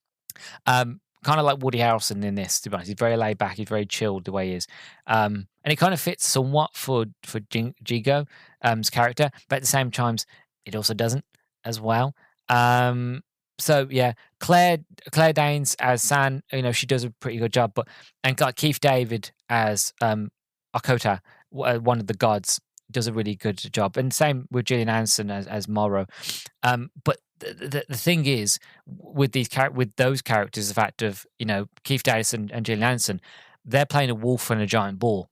Kind of like Woody Harrelson in this, to be honest. He's very laid back. He's very chilled the way he is, and it kind of fits somewhat for Jigo's character, but at the same time, it also doesn't as well. So yeah, Claire Danes as San, she does a pretty good job, and like Keith David as Akota, one of the gods, does a really good job, and same with Gillian Anderson as Morrow. But the thing is, with those characters, the fact of, Keith Davis and Gillian Anderson, they're playing a wolf and a giant boar,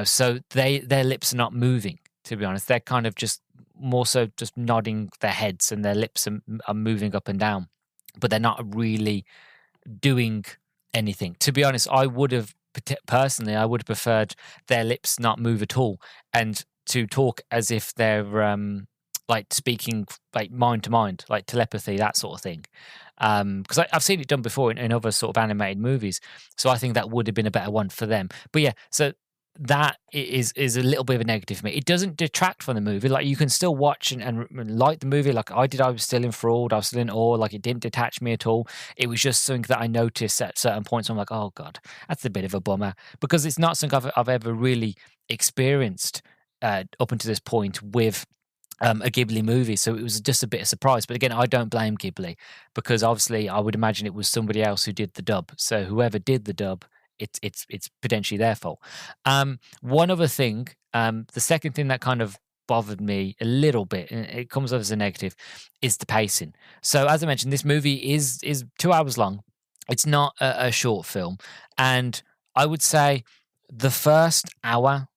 so their lips are not moving. To be honest, they're kind of just more so just nodding their heads, and their lips are moving up and down, but they're not really doing anything. To be honest, I would have personally, I would have preferred their lips not move at all, and to talk as if they're like speaking like mind to mind, like telepathy, that sort of thing. Because I've seen it done before in other sort of animated movies, so I think that would have been a better one for them. But yeah, so that is a little bit of a negative for me. It doesn't detract from the movie. Like, you can still watch and like the movie, like I did. I was still enthralled. I was still in awe. Like, it didn't detach me at all. It was just something that I noticed at certain points. I'm like, oh God, that's a bit of a bummer, because it's not something I've ever really experienced up until this point with a Ghibli movie. So it was just a bit of surprise. But again, I don't blame Ghibli, because obviously I would imagine it was somebody else who did the dub. So whoever did the dub, it's potentially their fault. One other thing, the second thing that kind of bothered me a little bit, and it comes off as a negative, is the pacing. So as I mentioned, this movie is 2 hours long. It's not a short film, and I would say the first hour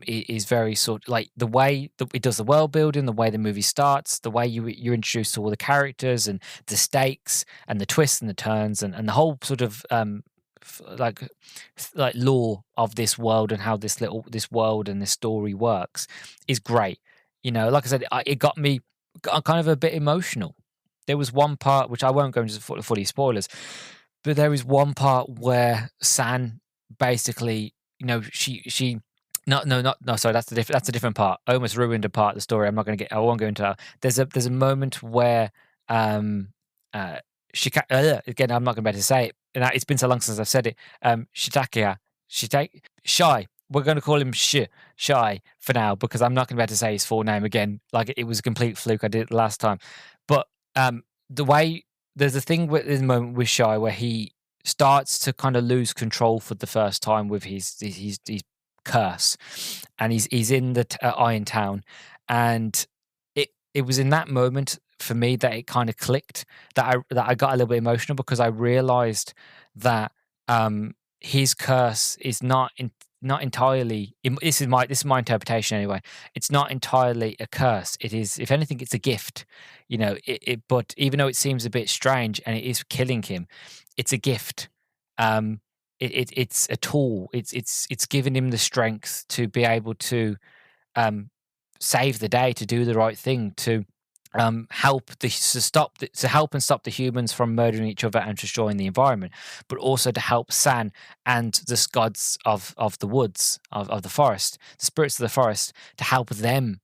is very sort of like the way that it does the world building, the way the movie starts, the way you're introduced to all the characters and the stakes and the twists and the turns, and the whole sort of like lore of this world, and how this world and this story works is great. Like I said, it got me kind of a bit emotional. There was one part, which I won't go into fully spoilers, but there is one part where San basically, she no, no, not no. Sorry, that's a different part. I almost ruined a part of the story. I won't go into that. There's a moment where uh again, I'm not going to be able to say it. And it's been so long since I've said it. Shitakia, Shy. We're going to call him Shy for now, because I'm not going to be able to say his full name again. Like, it was a complete fluke. I did it last time. But the way there's a thing with this moment with Shy where he starts to kind of lose control for the first time with his curse, and he's in the Iron Town, and it was in that moment for me that it kind of clicked, that I got a little bit emotional, because I realized that his curse is not entirely, this is my interpretation anyway, it's not entirely a curse. It is, if anything, it's a gift. But even though it seems a bit strange and it is killing him, it's a gift. It's a tool. It's given him the strength to be able to save the day, to do the right thing, to help to help and stop the humans from murdering each other and destroying the environment, but also to help San and the gods of the woods, of the forest, the spirits of the forest, to help them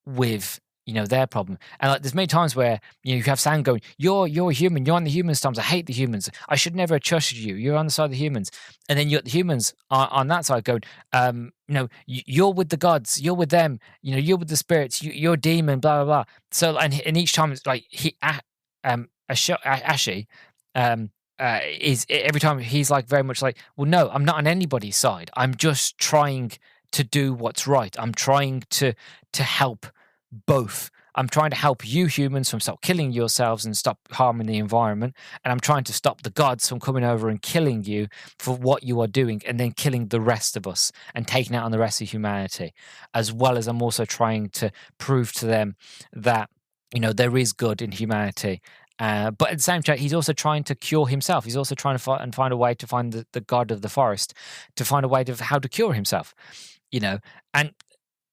with their problem. And like, there's many times where you have Sam going, "You're a human. You're on the humans' terms. I hate the humans. I should never have trusted you. You're on the side of the humans." And then you got the humans on that side going, "You're with the gods. You're with them. You're with the spirits. You're a demon. Blah blah blah." So and each time it's like Ashi, is every time he's like very much like, "Well, no, I'm not on anybody's side. I'm just trying to do what's right. I'm trying to help both. I'm trying to help you humans from stop killing yourselves and stop harming the environment. And I'm trying to stop the gods from coming over and killing you for what you are doing and then killing the rest of us and taking out on the rest of humanity. As well as I'm also trying to prove to them that, there is good in humanity. But at the same time, he's also trying to cure himself. He's also trying to find a way to find the god of the forest, to find a way of how to cure himself, and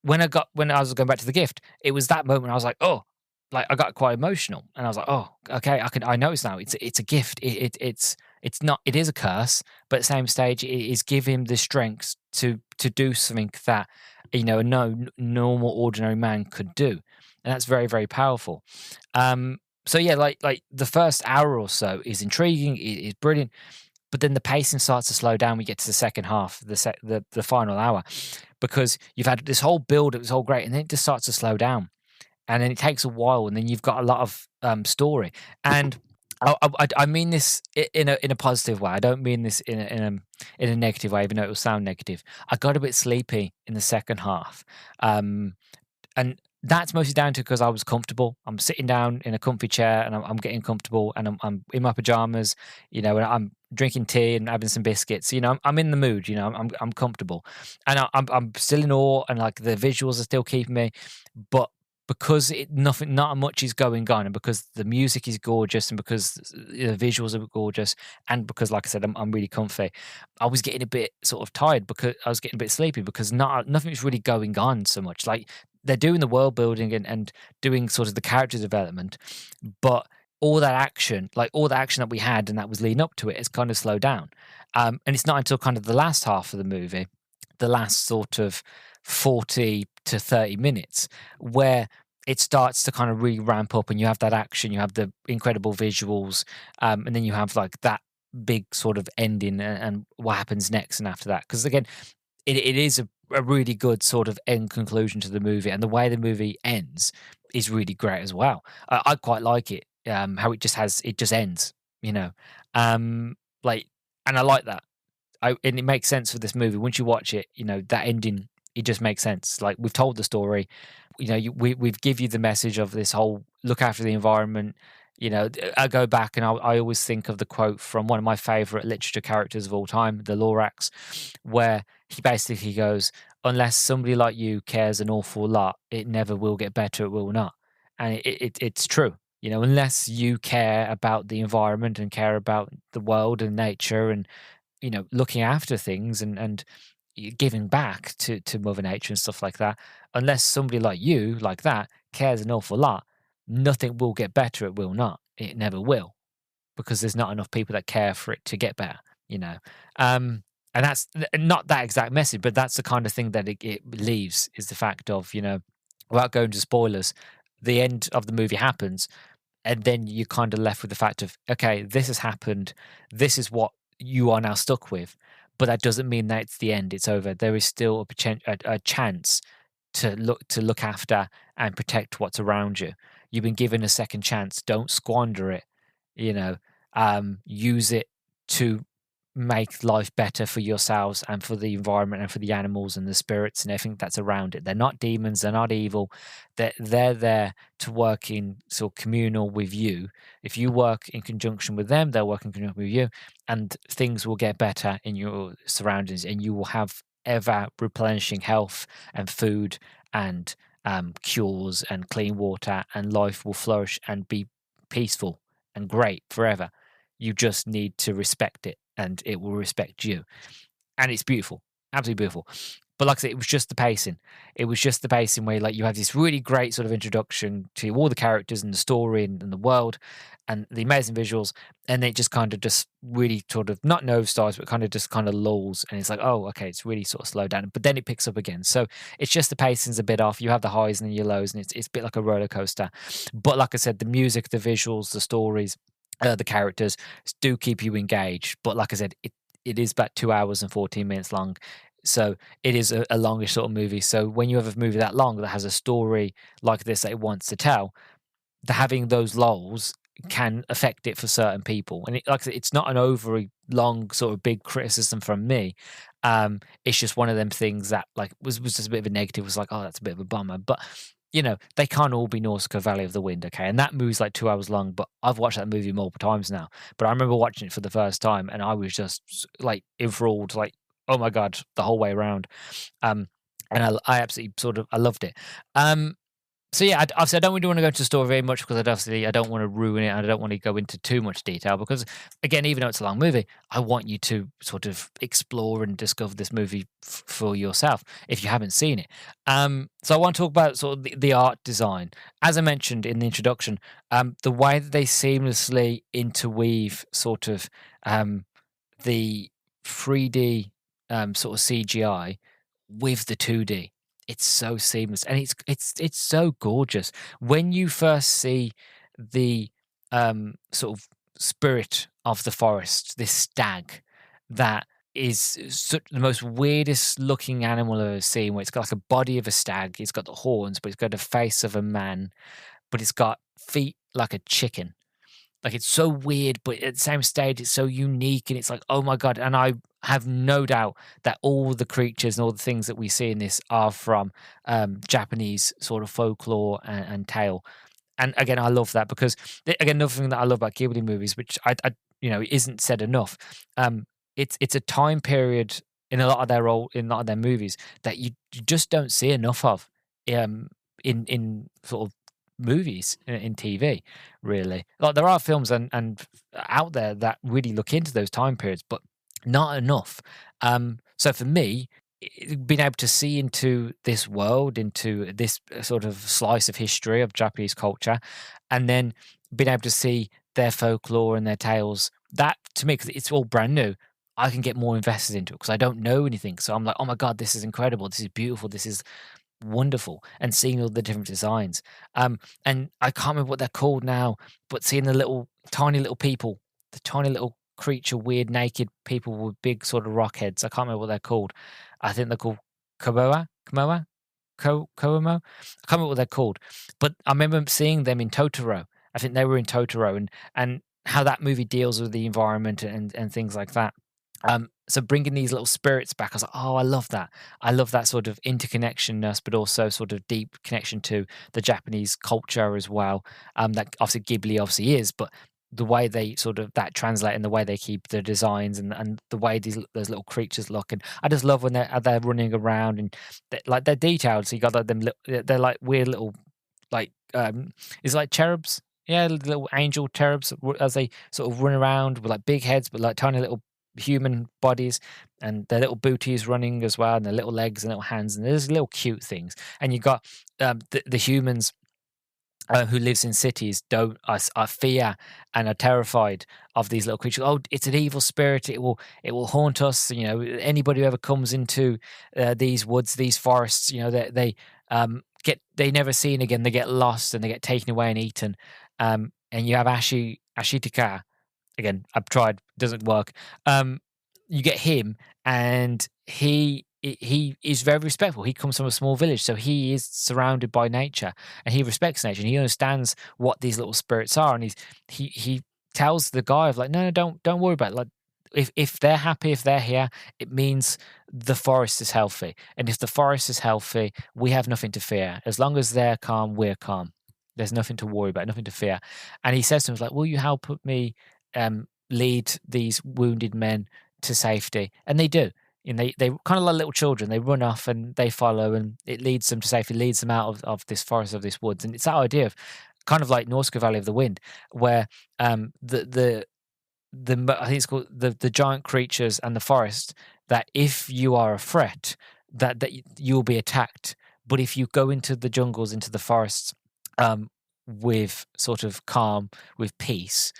when I was going back to the gift, it was that moment I was like, oh, like I got quite emotional, and I was like, oh, okay, I notice now it's a gift. It's not, it is a curse, but at the same stage, it is give him the strength to do something that no normal ordinary man could do, and that's very very powerful. So yeah, like the first hour or so is intriguing, it is brilliant, but then the pacing starts to slow down when we get to the second half, the final hour, because you've had this whole build, it was all great, and then it just starts to slow down, and then it takes a while, and then you've got a lot of story. And I mean this in a positive way. I don't mean this in a negative way, even though it will sound negative. I got a bit sleepy in the second half, and that's mostly down to because I was comfortable. I'm sitting down in a comfy chair and I'm getting comfortable, and I'm in my pajamas, and I'm drinking tea and having some biscuits. I'm in the mood. I'm comfortable, and I'm still in awe, and like the visuals are still keeping me, but because not much is going on, and because the music is gorgeous, and because the visuals are gorgeous, and because, like I said, I'm really comfy, I was getting a bit sort of tired because I was getting a bit sleepy because nothing's really going on so much. Like they're doing the world building and doing sort of the character development, but all that action, like all the action that we had and that was leading up to it, has kind of slowed down. And it's not until kind of the last half of the movie, the last sort of 40 to 30 minutes, where it starts to kind of really ramp up, and you have that action, you have the incredible visuals, and then you have like that big sort of ending and what happens next and after that. Because again, it is a really good sort of end conclusion to the movie, and the way the movie ends is really great as well. I quite like it, how it just ends, like, and I like that. And it makes sense for this movie. Once you watch it, that ending, it just makes sense. Like we've told the story, we've give you the message of this whole look after the environment. I go back and I always think of the quote from one of my favorite literature characters of all time, the Lorax, where he basically goes, "Unless somebody like you cares an awful lot, it never will get better. It will not." And it's true. Unless you care about the environment and care about the world and nature and looking after things and giving back to Mother Nature and stuff like that, unless somebody like you, like that, cares an awful lot, nothing will get better. It will not. It never will, because there's not enough people that care for it to get better. You know, and that's not that exact message, but that's the kind of thing that it leaves, is the fact of, without going to spoilers, the end of the movie happens, and then you're kind of left with the fact of, okay, this has happened, this is what you are now stuck with, but that doesn't mean that it's the end, it's over. There is still a chance to look after and protect what's around you. You've been given a second chance. Don't squander it. You know, use it to make life better for yourselves and for the environment and for the animals and the spirits and everything that's around it. They're not demons. They're not evil. They're there to work in sort of communal with you. If you work in conjunction with them, they'll work in conjunction with you, and things will get better in your surroundings, and you will have ever replenishing health and food and cures and clean water, and life will flourish and be peaceful and great forever. You just need to respect it, and it will respect you. And it's beautiful, absolutely beautiful. But like I said, it was just the pacing. It was just the pacing where like you have this really great sort of introduction to all the characters and the story and the world and the amazing visuals, and it just kind of just really sort of not nosedives, but kind of lulls, and it's like, oh, okay, it's really sort of slowed down, but then it picks up again. So it's just the pacing's a bit off. You have the highs and your lows, and it's a bit like a roller coaster. But like I said, the music, the visuals, the stories, the characters do keep you engaged. But like I said, it is about 2 hours and 14 minutes long. So it is a longish sort of movie. So when you have a movie that long that has a story like this that it wants to tell, having those lulls can affect it for certain people. And like I said, it's not an overly long sort of big criticism from me. It's just one of them things that like was just a bit of a negative. Was like, oh, that's a bit of a bummer. But they can't all be Nausicaa Valley of the Wind, okay? And that movie's like 2 hours long, but I've watched that movie multiple times now. But I remember watching it for the first time, and I was just like enthralled, like, oh my god, the whole way around. And I absolutely I loved it. So yeah, obviously I don't really want to go into the story very much because I don't want to ruin it and I don't want to go into too much detail because, again, even though it's a long movie, I want you to sort of explore and discover this movie for yourself if you haven't seen it. So I want to talk about sort of the art design. As I mentioned in the introduction, the way that they seamlessly interweave sort of the 3D sort of CGI with the 2D. It's so seamless, and it's so gorgeous. When you first see the sort of spirit of the forest, this stag that is the most weirdest looking animal I've ever seen, where it's got like a body of a stag, it's got the horns, but it's got the face of a man, but it's got feet like a chicken. Like, it's so weird, but at the same stage, it's so unique, and it's like, oh my god! And I have no doubt that all the creatures and all the things that we see in this are from Japanese sort of folklore and tale. And again, I love that because again, another thing that I love about Ghibli movies, which I isn't said enough, it's a time period in a lot of their movies that you just don't see enough of in sort of movies in TV, really. Like, there are films and out there that really look into those time periods, but not enough. So for me, being able to see into this world, into this sort of slice of history of Japanese culture, and then being able to see their folklore and their tales, that to me, because it's all brand new, I can get more invested into it because I don't know anything. So I'm like, oh my god, this is incredible, this is beautiful, this is wonderful, and seeing all the different designs. And I can't remember what they're called now, but seeing the little tiny little people, the tiny little creature, weird naked people with big sort of rock heads. I can't remember what they're called. I think they're called Komoa. Koemo. I can't remember what they're called, but I remember seeing them in Totoro. I think they were in Totoro, and how that movie deals with the environment and things like that. So bringing these little spirits back, I was like, oh, I love that. I love that sort of interconnectionness, but also sort of deep connection to the Japanese culture as well. That obviously Ghibli obviously is, but the way they sort of that translate and the way they keep the designs and the way those little creatures look, and I just love when they're running around and like they're detailed. So you got like them, they're like weird little like it's like cherubs. Yeah, little angel cherubs as they sort of run around with like big heads, but like tiny little human bodies, and their little booties running as well, and their little legs and little hands, and there's little cute things. And you got the humans who lives in cities are fear and are terrified of these little creatures. Oh, it's an evil spirit. It will haunt us. Anybody who ever comes into these woods, these forests, they never seen again. They get lost and they get taken away and eaten. And you have Ashitika. Again, I've tried, doesn't work. You get him, and he is very respectful. He comes from a small village, so he is surrounded by nature, and he respects nature, and he understands what these little spirits are. And he tells the guy of like, no, don't worry about it. Like, if they're happy, if they're here, it means the forest is healthy, and if the forest is healthy, we have nothing to fear. As long as they're calm, we're calm. There's nothing to worry about, nothing to fear. And he says to him, like, will you help me lead these wounded men to safety? And they do. And they kind of like little children. They run off and they follow, and it leads them to safety, leads them out of this forest, of this woods. And it's that idea of kind of like Nausicaa Valley of the Wind, where the I think it's called the giant creatures and the forest, that if you are a threat, that you'll be attacked. But if you go into the jungles, into the forests, with sort of calm, with peace,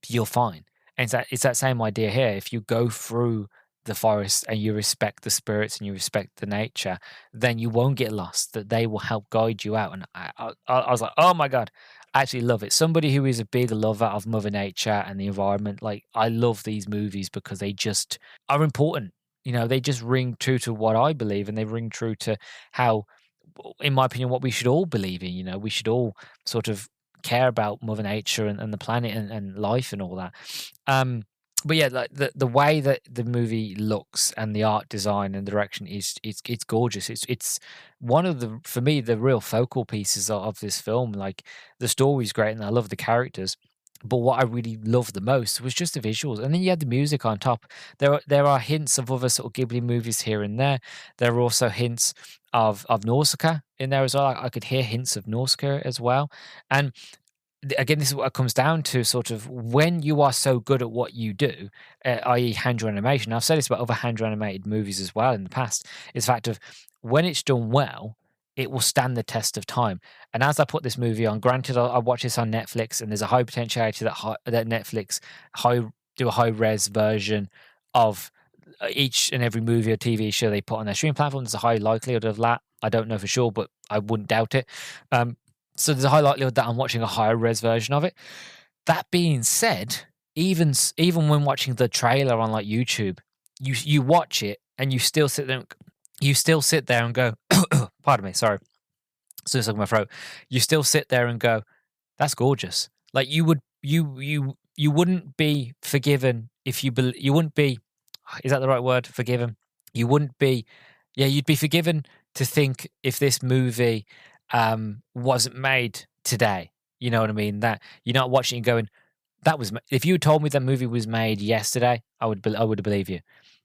you're fine. And it's that same idea here. If you go through the forest and you respect the spirits and you respect the nature, then you won't get lost. That they will help guide you out. And I was like, oh my god, I actually love it. Somebody who is a big lover of Mother Nature and the environment, like I love these movies because they just are important. They just ring true to what I believe, and they ring true to how, in my opinion, what we should all believe in. We should all sort of care about Mother Nature and the planet and life and all that. But yeah, like the way that the movie looks and the art design and direction it's gorgeous. It's one of the, for me, the real focal pieces of this film. Like the story's great and I love the characters. But what I really loved the most was just the visuals, and then you had the music on top. There are hints of other sort of Ghibli movies here and there. There are also hints of Nausicaa in there as well. I could hear hints of Nausicaa as well, and again, this is what it comes down to: sort of when you are so good at what you do, i.e., hand-drawn animation. I've said this about other hand-drawn animated movies as well in the past. Is the fact of when it's done well, it will stand the test of time. And as I put this movie on, granted, I watch this on Netflix, and there's a high potentiality that Netflix do a high-res version of each and every movie or TV show they put on their streaming platform. There's a high likelihood of that. I don't know for sure, but I wouldn't doubt it. So there's a high likelihood that I'm watching a higher res version of it. That being said, even when watching the trailer on like YouTube, you watch it and you still sit there and go, pardon me, sorry, so it's like my throat. You still sit there and go, that's gorgeous. Like you wouldn't be forgiven if you wouldn't be. Is that the right word? Forgiven? You wouldn't be. Yeah, you'd be forgiven to think if this movie wasn't made today. You know what I mean? That you're not watching and going, that was. If you told me that movie was made yesterday, I would believe you.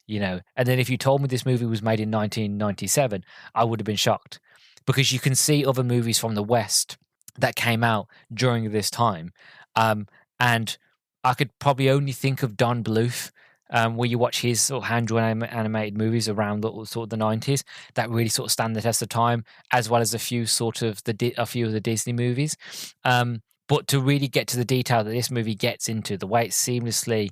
And then if you told me this movie was made in 1997, I would have been shocked, because you can see other movies from the West that came out during this time, and I could probably only think of Don Bluth. Where you watch his sort of hand-drawn animated movies around sort of the 90s that really sort of stand the test of time, as well as a few of the Disney movies. But to really get to the detail that this movie gets into, the way it seamlessly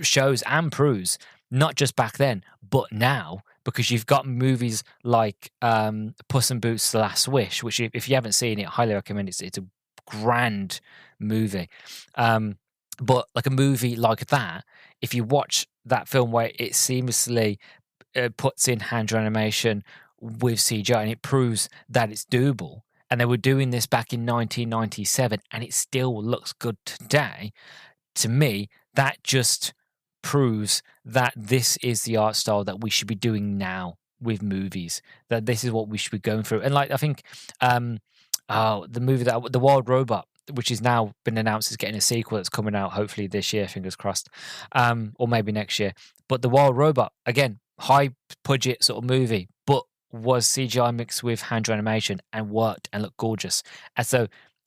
shows and proves, not just back then, but now, because you've got movies like Puss in Boots: The Last Wish, which if you haven't seen it, I highly recommend it. It's a grand movie. But like a movie like that, if you watch that film where it seamlessly puts in hand-drawn animation with CGI and it proves that it's doable, and they were doing this back in 1997 and it still looks good today, to me, that just proves that this is the art style that we should be doing now with movies, that this is what we should be going through. And like, I think the movie The Wild Robot, which is now been announced is getting a sequel that's coming out hopefully this year, fingers crossed, or maybe next year. But The Wild Robot, again, high budget sort of movie, but was CGI mixed with hand-drawn animation and worked and looked gorgeous.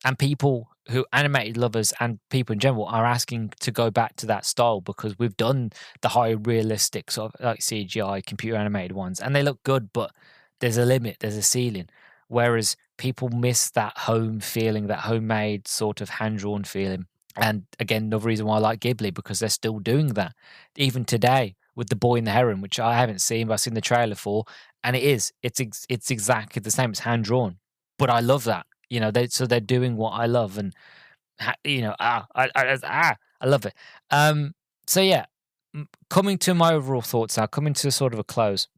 And people who animated lovers and people in general are asking to go back to that style, because we've done the high realistic sort of like CGI computer animated ones and they look good, but there's a limit, there's a ceiling. Whereas people miss that home feeling, that homemade sort of hand-drawn feeling. And again, another reason why I like Ghibli, because they're still doing that. Even today with The Boy and the Heron, which I haven't seen, but I've seen the trailer for, and it's exactly the same. It's hand-drawn. But I love that. So they're doing what I love, and I love it. So yeah, coming to my overall thoughts now, coming to sort of a close.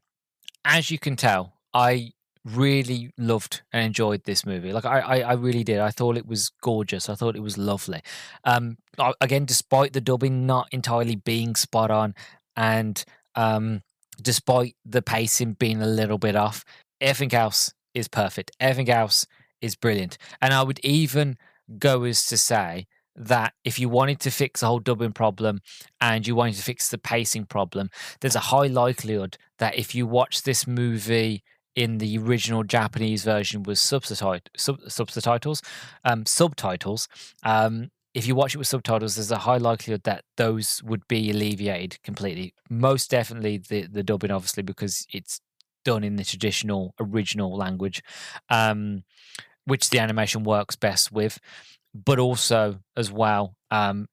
As you can tell, I really loved and enjoyed this movie. Like I really did. I thought it was gorgeous. I thought it was lovely. Again, despite the dubbing not entirely being spot on, and despite the pacing being a little bit off, everything else is perfect. Everything else is brilliant. And I would even go as to say that if you wanted to fix the whole dubbing problem and you wanted to fix the pacing problem, there's a high likelihood that if you watch this movie in the original Japanese version with subtitles, if you watch it with subtitles, there's a high likelihood that those would be alleviated completely. Most definitely the dubbing, obviously, because it's done in the traditional original language, which the animation works best with. But also, as well,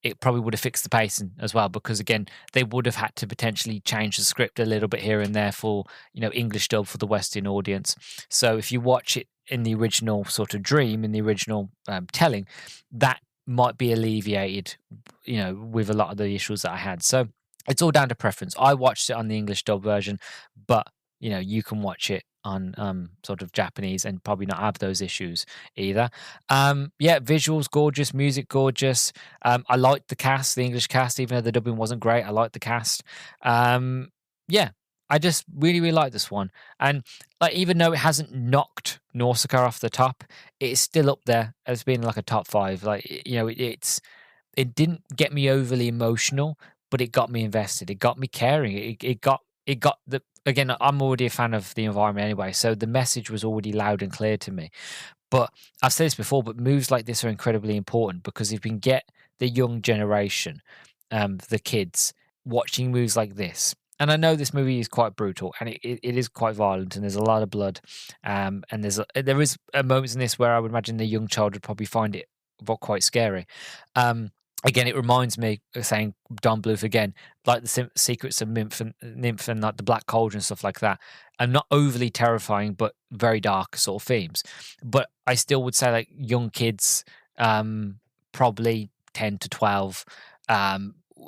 it probably would have fixed the pacing as well, because again, they would have had to potentially change the script a little bit here and there for English dub for the Western audience. So if you watch it in the original sort of dream, in the original telling, that might be alleviated, with a lot of the issues that I had. So it's all down to preference. I watched it on the English dub version, but you can watch it on sort of Japanese and probably not have those issues either. Yeah, visuals gorgeous, music gorgeous. I liked the cast, the English cast, even though the dubbing wasn't great. I liked the cast. Yeah, I just really, really like this one. And like, even though it hasn't knocked Nausicaa off the top, it's still up there as being like a top 5. Like, it didn't get me overly emotional, but it got me invested. It got me caring. It got the, again, I'm already a fan of the environment anyway, so the message was already loud and clear to me. But I've said this before, but moves like this are incredibly important, because if we can get the young generation, the kids, watching movies like this, and I know this movie is quite brutal and it is quite violent and there's a lot of blood, and there is moments in this where I would imagine the young child would probably find it quite scary. Again, it reminds me of saying Don Bluth again, like the Secrets of Nymph and like the Black Cauldron and stuff like that. And not overly terrifying, but very dark sort of themes. But I still would say, like, young kids, probably 10 to 12,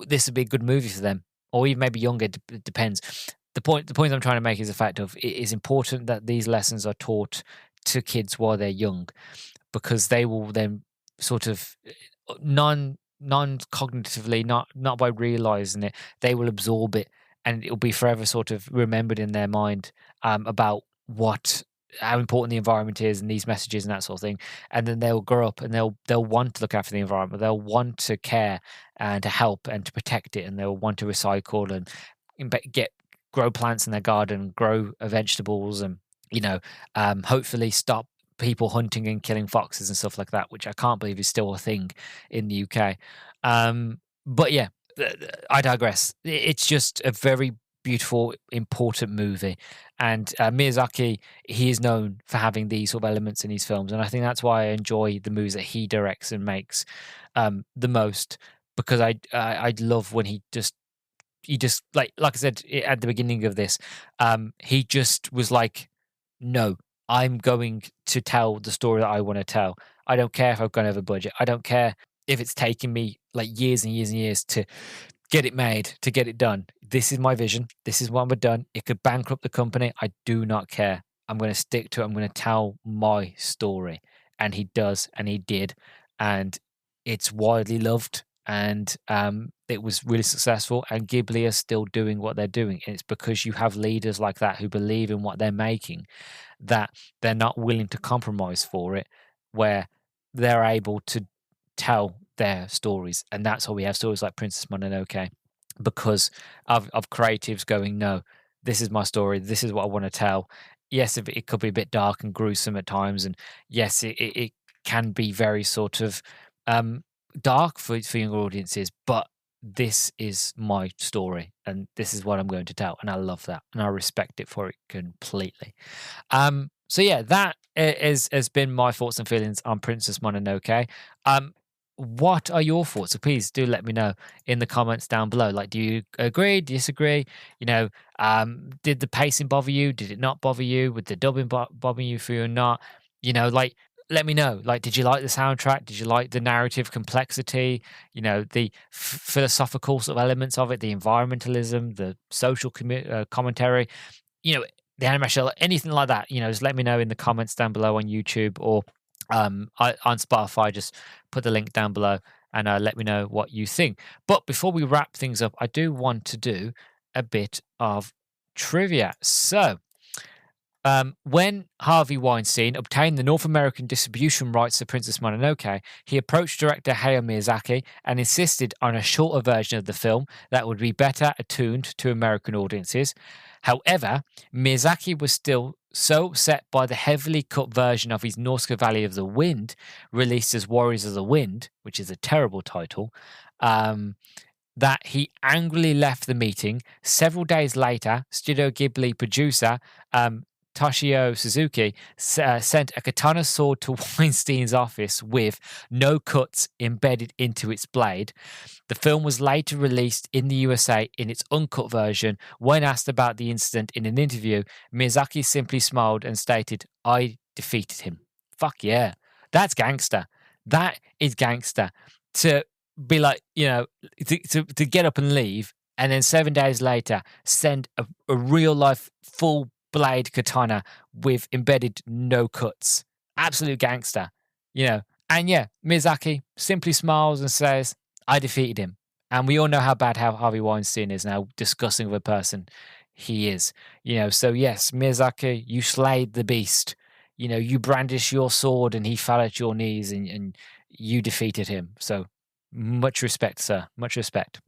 this would be a good movie for them, or even maybe younger. It depends. The point I'm trying to make is the fact of, it is important that these lessons are taught to kids while they're young, because they will then sort of non-cognitively, not by realizing it, they will absorb it, and it'll be forever sort of remembered in their mind, about how important the environment is and these messages and that sort of thing. And then they'll grow up and they'll want to look after the environment. They'll want to care and to help and to protect it, and they'll want to recycle and grow plants in their garden, grow vegetables, and hopefully stop people hunting and killing foxes and stuff like that, which I can't believe is still a thing in the UK. But yeah, I digress. It's just a very beautiful, important movie. And Miyazaki, he is known for having these sort of elements in his films. And I think that's why I enjoy the movies that he directs and makes the most, because I love when he just like I said at the beginning of this, he just was like, no, I'm going to tell the story that I want to tell. I don't care if I've gone over budget. I don't care if it's taken me like years and years and years to get it made, to get it done. This is my vision. This is what I've done. It could bankrupt the company. I do not care. I'm going to stick to it. I'm going to tell my story. And he does, and he did. And it's widely loved, and it was really successful. And Ghibli are still doing what they're doing. And it's because you have leaders like that who believe in what they're making, that they're not willing to compromise for it, where they're able to tell their stories. And that's why we have stories like Princess Mononoke, because of creatives going, no, this is my story. This is what I want to tell. Yes, it could be a bit dark and gruesome at times. And yes, it can be very sort of dark for younger audiences, but this is my story and this is what I'm going to tell. And I love that. And I respect it for it completely. So yeah, that has been my thoughts and feelings on Princess Mononoke. What are your thoughts? So please do let me know in the comments down below. Like, do you agree, disagree? Did the pacing bother you? Did it not bother you? Would the dubbing bother you for you or not? Like, let me know. Like, did you like the soundtrack? Did you like the narrative complexity? The philosophical sort of elements of it, the environmentalism, the social commentary, the animation, anything like that. Just let me know in the comments down below on YouTube, or on Spotify. Just put the link down below and let me know what you think. But before we wrap things up, I do want to do a bit of trivia. So, when Harvey Weinstein obtained the North American distribution rights to Princess Mononoke, he approached director Hayao Miyazaki and insisted on a shorter version of the film that would be better attuned to American audiences. However, Miyazaki was still so upset by the heavily cut version of his Nausicaa Valley of the Wind, released as Warriors of the Wind, which is a terrible title, that he angrily left the meeting. Several days later, Studio Ghibli producer Toshio Suzuki sent a katana sword to Weinstein's office with no cuts embedded into its blade. The film was later released in the USA in its uncut version. When asked about the incident in an interview, Miyazaki simply smiled and stated, "I defeated him." Fuck yeah. That's gangster. That is gangster. To be like, to get up and leave, and then 7 days later send a real life full blade katana with embedded no cuts. Absolute gangster, you know. And yeah, Miyazaki simply smiles and says, "I defeated him." And we all know how bad Harvey Weinstein is now, disgusting of a person he is. So yes, Miyazaki, you slayed the beast. You brandish your sword and he fell at your knees, and you defeated him. So much respect, sir. Much respect.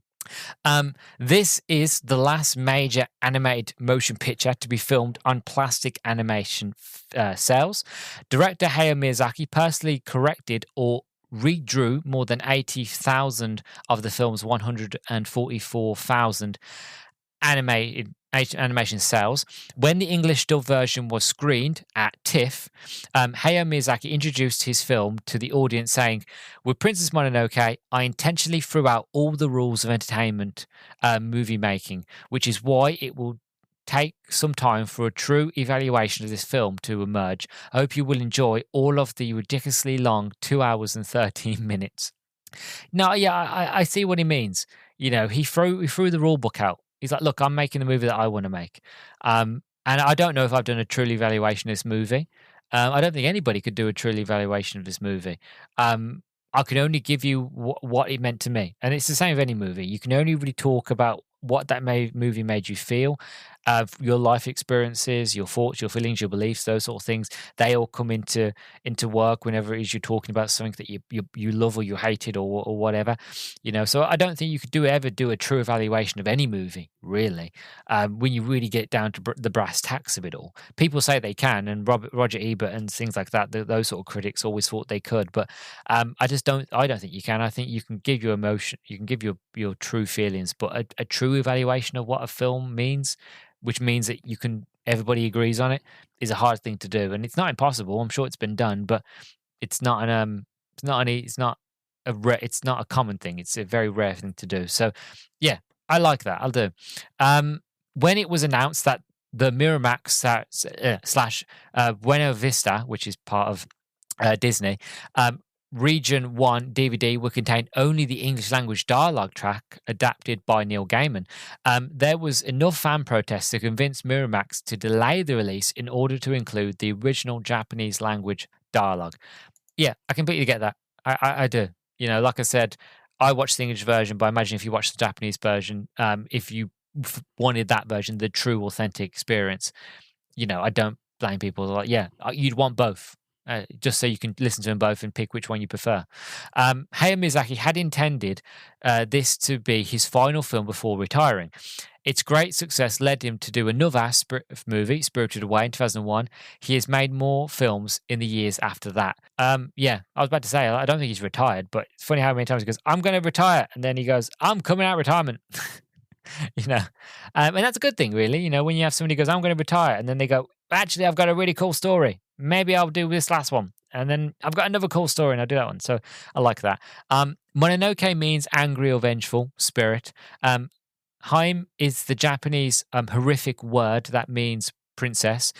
This is the last major animated motion picture to be filmed on plastic animation cells. Director Hayao Miyazaki personally corrected or redrew more than 80,000 of the film's 144,000 animation cells. When the English dub version was screened at TIFF, Hayao Miyazaki introduced his film to the audience saying, "With Princess Mononoke, I intentionally threw out all the rules of entertainment movie making, which is why it will take some time for a true evaluation of this film to emerge. I hope you will enjoy all of the ridiculously long 2 hours and 13 minutes." No, yeah, I see what he means. He threw the rule book out. He's like, "Look, I'm making the movie that I want to make." And I don't know if I've done a truly evaluation of this movie. I don't think anybody could do a truly evaluation of this movie. I can only give you what it meant to me. And it's the same with any movie. You can only really talk about what that movie made you feel, your life experiences, your thoughts, your feelings, your beliefs, those sort of things. They all come into work whenever it is you're talking about something that you love or you hated or whatever. So I don't think you could ever do a true evaluation of any movie, really, when you really get down to the brass tacks of it all. People say they can, and Roger Ebert and things like that, those sort of critics always thought they could, but I don't think you can. I think you can give your emotion, you can give your true feelings, but a true evaluation of what a film means, which means that everybody agrees on it, is a hard thing to do. And it's not impossible. I'm sure it's been done, but it's not a common thing. It's a very rare thing to do. So yeah, I like that. I'll do. When it was announced that the Miramax slash Buena Vista, which is part of Disney, Region 1 DVD would contain only the English language dialogue track adapted by Neil Gaiman. There was enough fan protests to convince Miramax to delay the release in order to include the original Japanese language dialogue. Yeah, I completely get that. I do. Like I said, I watched the English version, but I imagine if you watched the Japanese version, if you wanted that version, the true authentic experience, I don't blame people. Like, yeah, you'd want both. Just so you can listen to them both and pick which one you prefer. Hayao Miyazaki had intended this to be his final film before retiring. Its great success led him to do another movie, Spirited Away, in 2001. He has made more films in the years after that. Yeah, I was about to say, I don't think he's retired, but it's funny how many times he goes, "I'm going to retire," and then he goes, "I'm coming out of retirement." And that's a good thing, really. When you have somebody who goes, "I'm going to retire," and then they go, "Actually, I've got a really cool story. Maybe I'll do this last one. And then I've got another cool story and I'll do that one." So I like that. Mononoke means angry or vengeful spirit. Haim is the Japanese horrific word that means princess,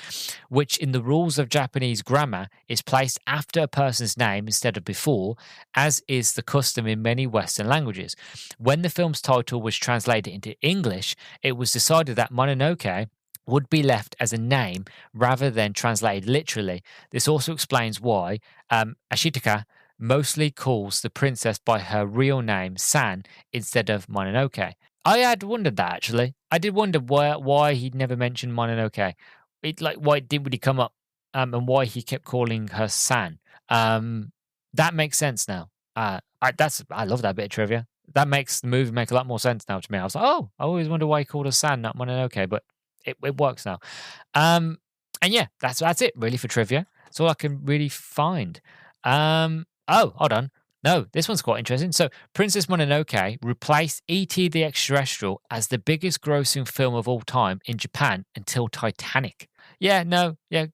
which in the rules of Japanese grammar is placed after a person's name instead of before, as is the custom in many Western languages. When the film's title was translated into English, it was decided that Mononoke would be left as a name rather than translated literally. This also explains why Ashitaka mostly calls the princess by her real name, San, instead of Mononoke. I had wondered that, actually. I did wonder why he'd never mentioned Mononoke. Why it didn't really come up, and why he kept calling her San. That makes sense now. I love that bit of trivia. That makes the movie make a lot more sense now to me. I was like, oh, I always wonder why he called her San, not Mononoke, but it works now. And yeah, that's it really for trivia. That's all I can really find. Oh, hold on. No, this one's quite interesting. So, Princess Mononoke replaced E.T. the Extraterrestrial as the biggest grossing film of all time in Japan until Titanic. Yeah, no, yeah,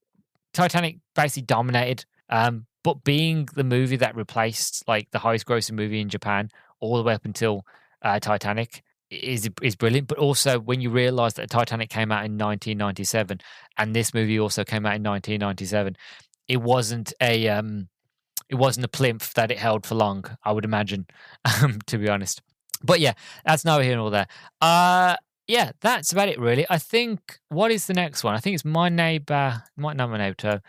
Titanic basically dominated. But being the movie that replaced like the highest grossing movie in Japan all the way up until Titanic is brilliant. But also when you realise that Titanic came out in 1997 and this movie also came out in 1997, it wasn't a it wasn't a plinth that it held for long, I would imagine, to be honest. But yeah, that's neither here nor there. Yeah, that's about it really. I think what is the next one? I think it's My Neighbor, might not My Neighbor.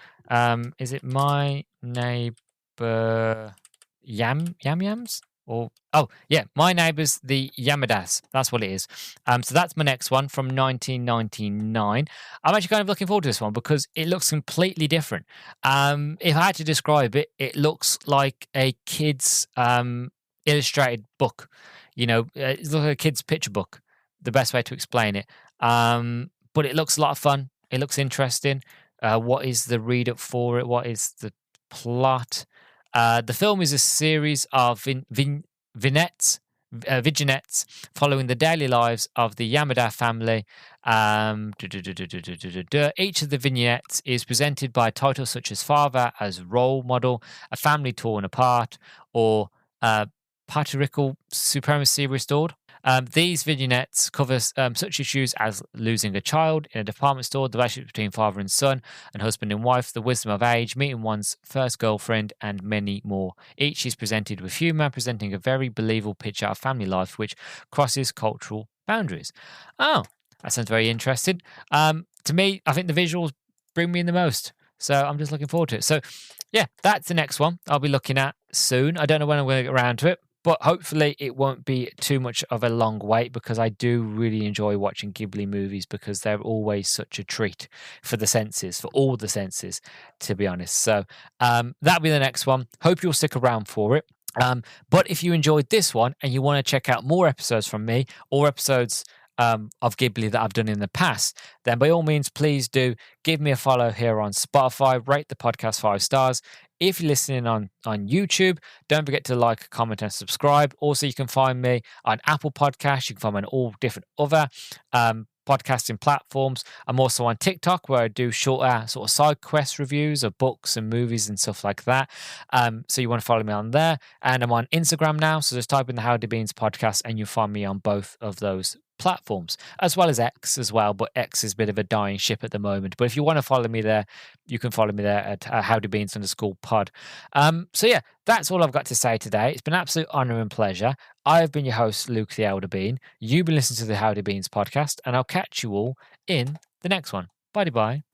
Is it My Neighbor Yams? Or oh yeah, My Neighbors the Yamadas. That's what it is. So that's my next one from 1999. I'm actually kind of looking forward to this one because it looks completely different. If I had to describe it, it looks like a kid's illustrated book. It's like a kid's picture book. The best way to explain it. But it looks a lot of fun. It looks interesting. What is the read up for it? What is the plot? The film is a series of vignettes following the daily lives of the Yamada family. Each of the vignettes is presented by titles such as Father as Role Model, A Family Torn Apart, or Patriarchal Supremacy Restored. These vignettes cover such issues as losing a child in a department store, the relationship between father and son, and husband and wife, the wisdom of age, meeting one's first girlfriend, and many more. Each is presented with humor, presenting a very believable picture of family life which crosses cultural boundaries. Oh, that sounds very interesting. To me, I think the visuals bring me in the most. So I'm just looking forward to it. So yeah, that's the next one I'll be looking at soon. I don't know when I'm going to get around to it, but hopefully it won't be too much of a long wait because I do really enjoy watching Ghibli movies because they're always such a treat for the senses, for all the senses, to be honest. So that'll be the next one. Hope you'll stick around for it. But if you enjoyed this one and you want to check out more episodes from me or episodes of Ghibli that I've done in the past, then by all means, please do give me a follow here on Spotify, rate the podcast 5 stars. If you're listening on YouTube, don't forget to like, comment, and subscribe. Also, you can find me on Apple Podcasts. You can find me on all different other podcasting platforms. I'm also on TikTok where I do shorter sort of side quest reviews of books and movies and stuff like that. So you want to follow me on there. And I'm on Instagram now. So just type in the Howdy Beans podcast and you'll find me on both of those platforms, as well as X as well, but X is a bit of a dying ship at the moment. But if you want to follow me there, you can follow me there at howdybeans_pod. So yeah, that's all I've got to say today. It's been an absolute honor and pleasure. I've been your host, Luke the Elder Bean. You've been listening to the Howdy Beans podcast, and I'll catch you all in the next one. Bye-bye.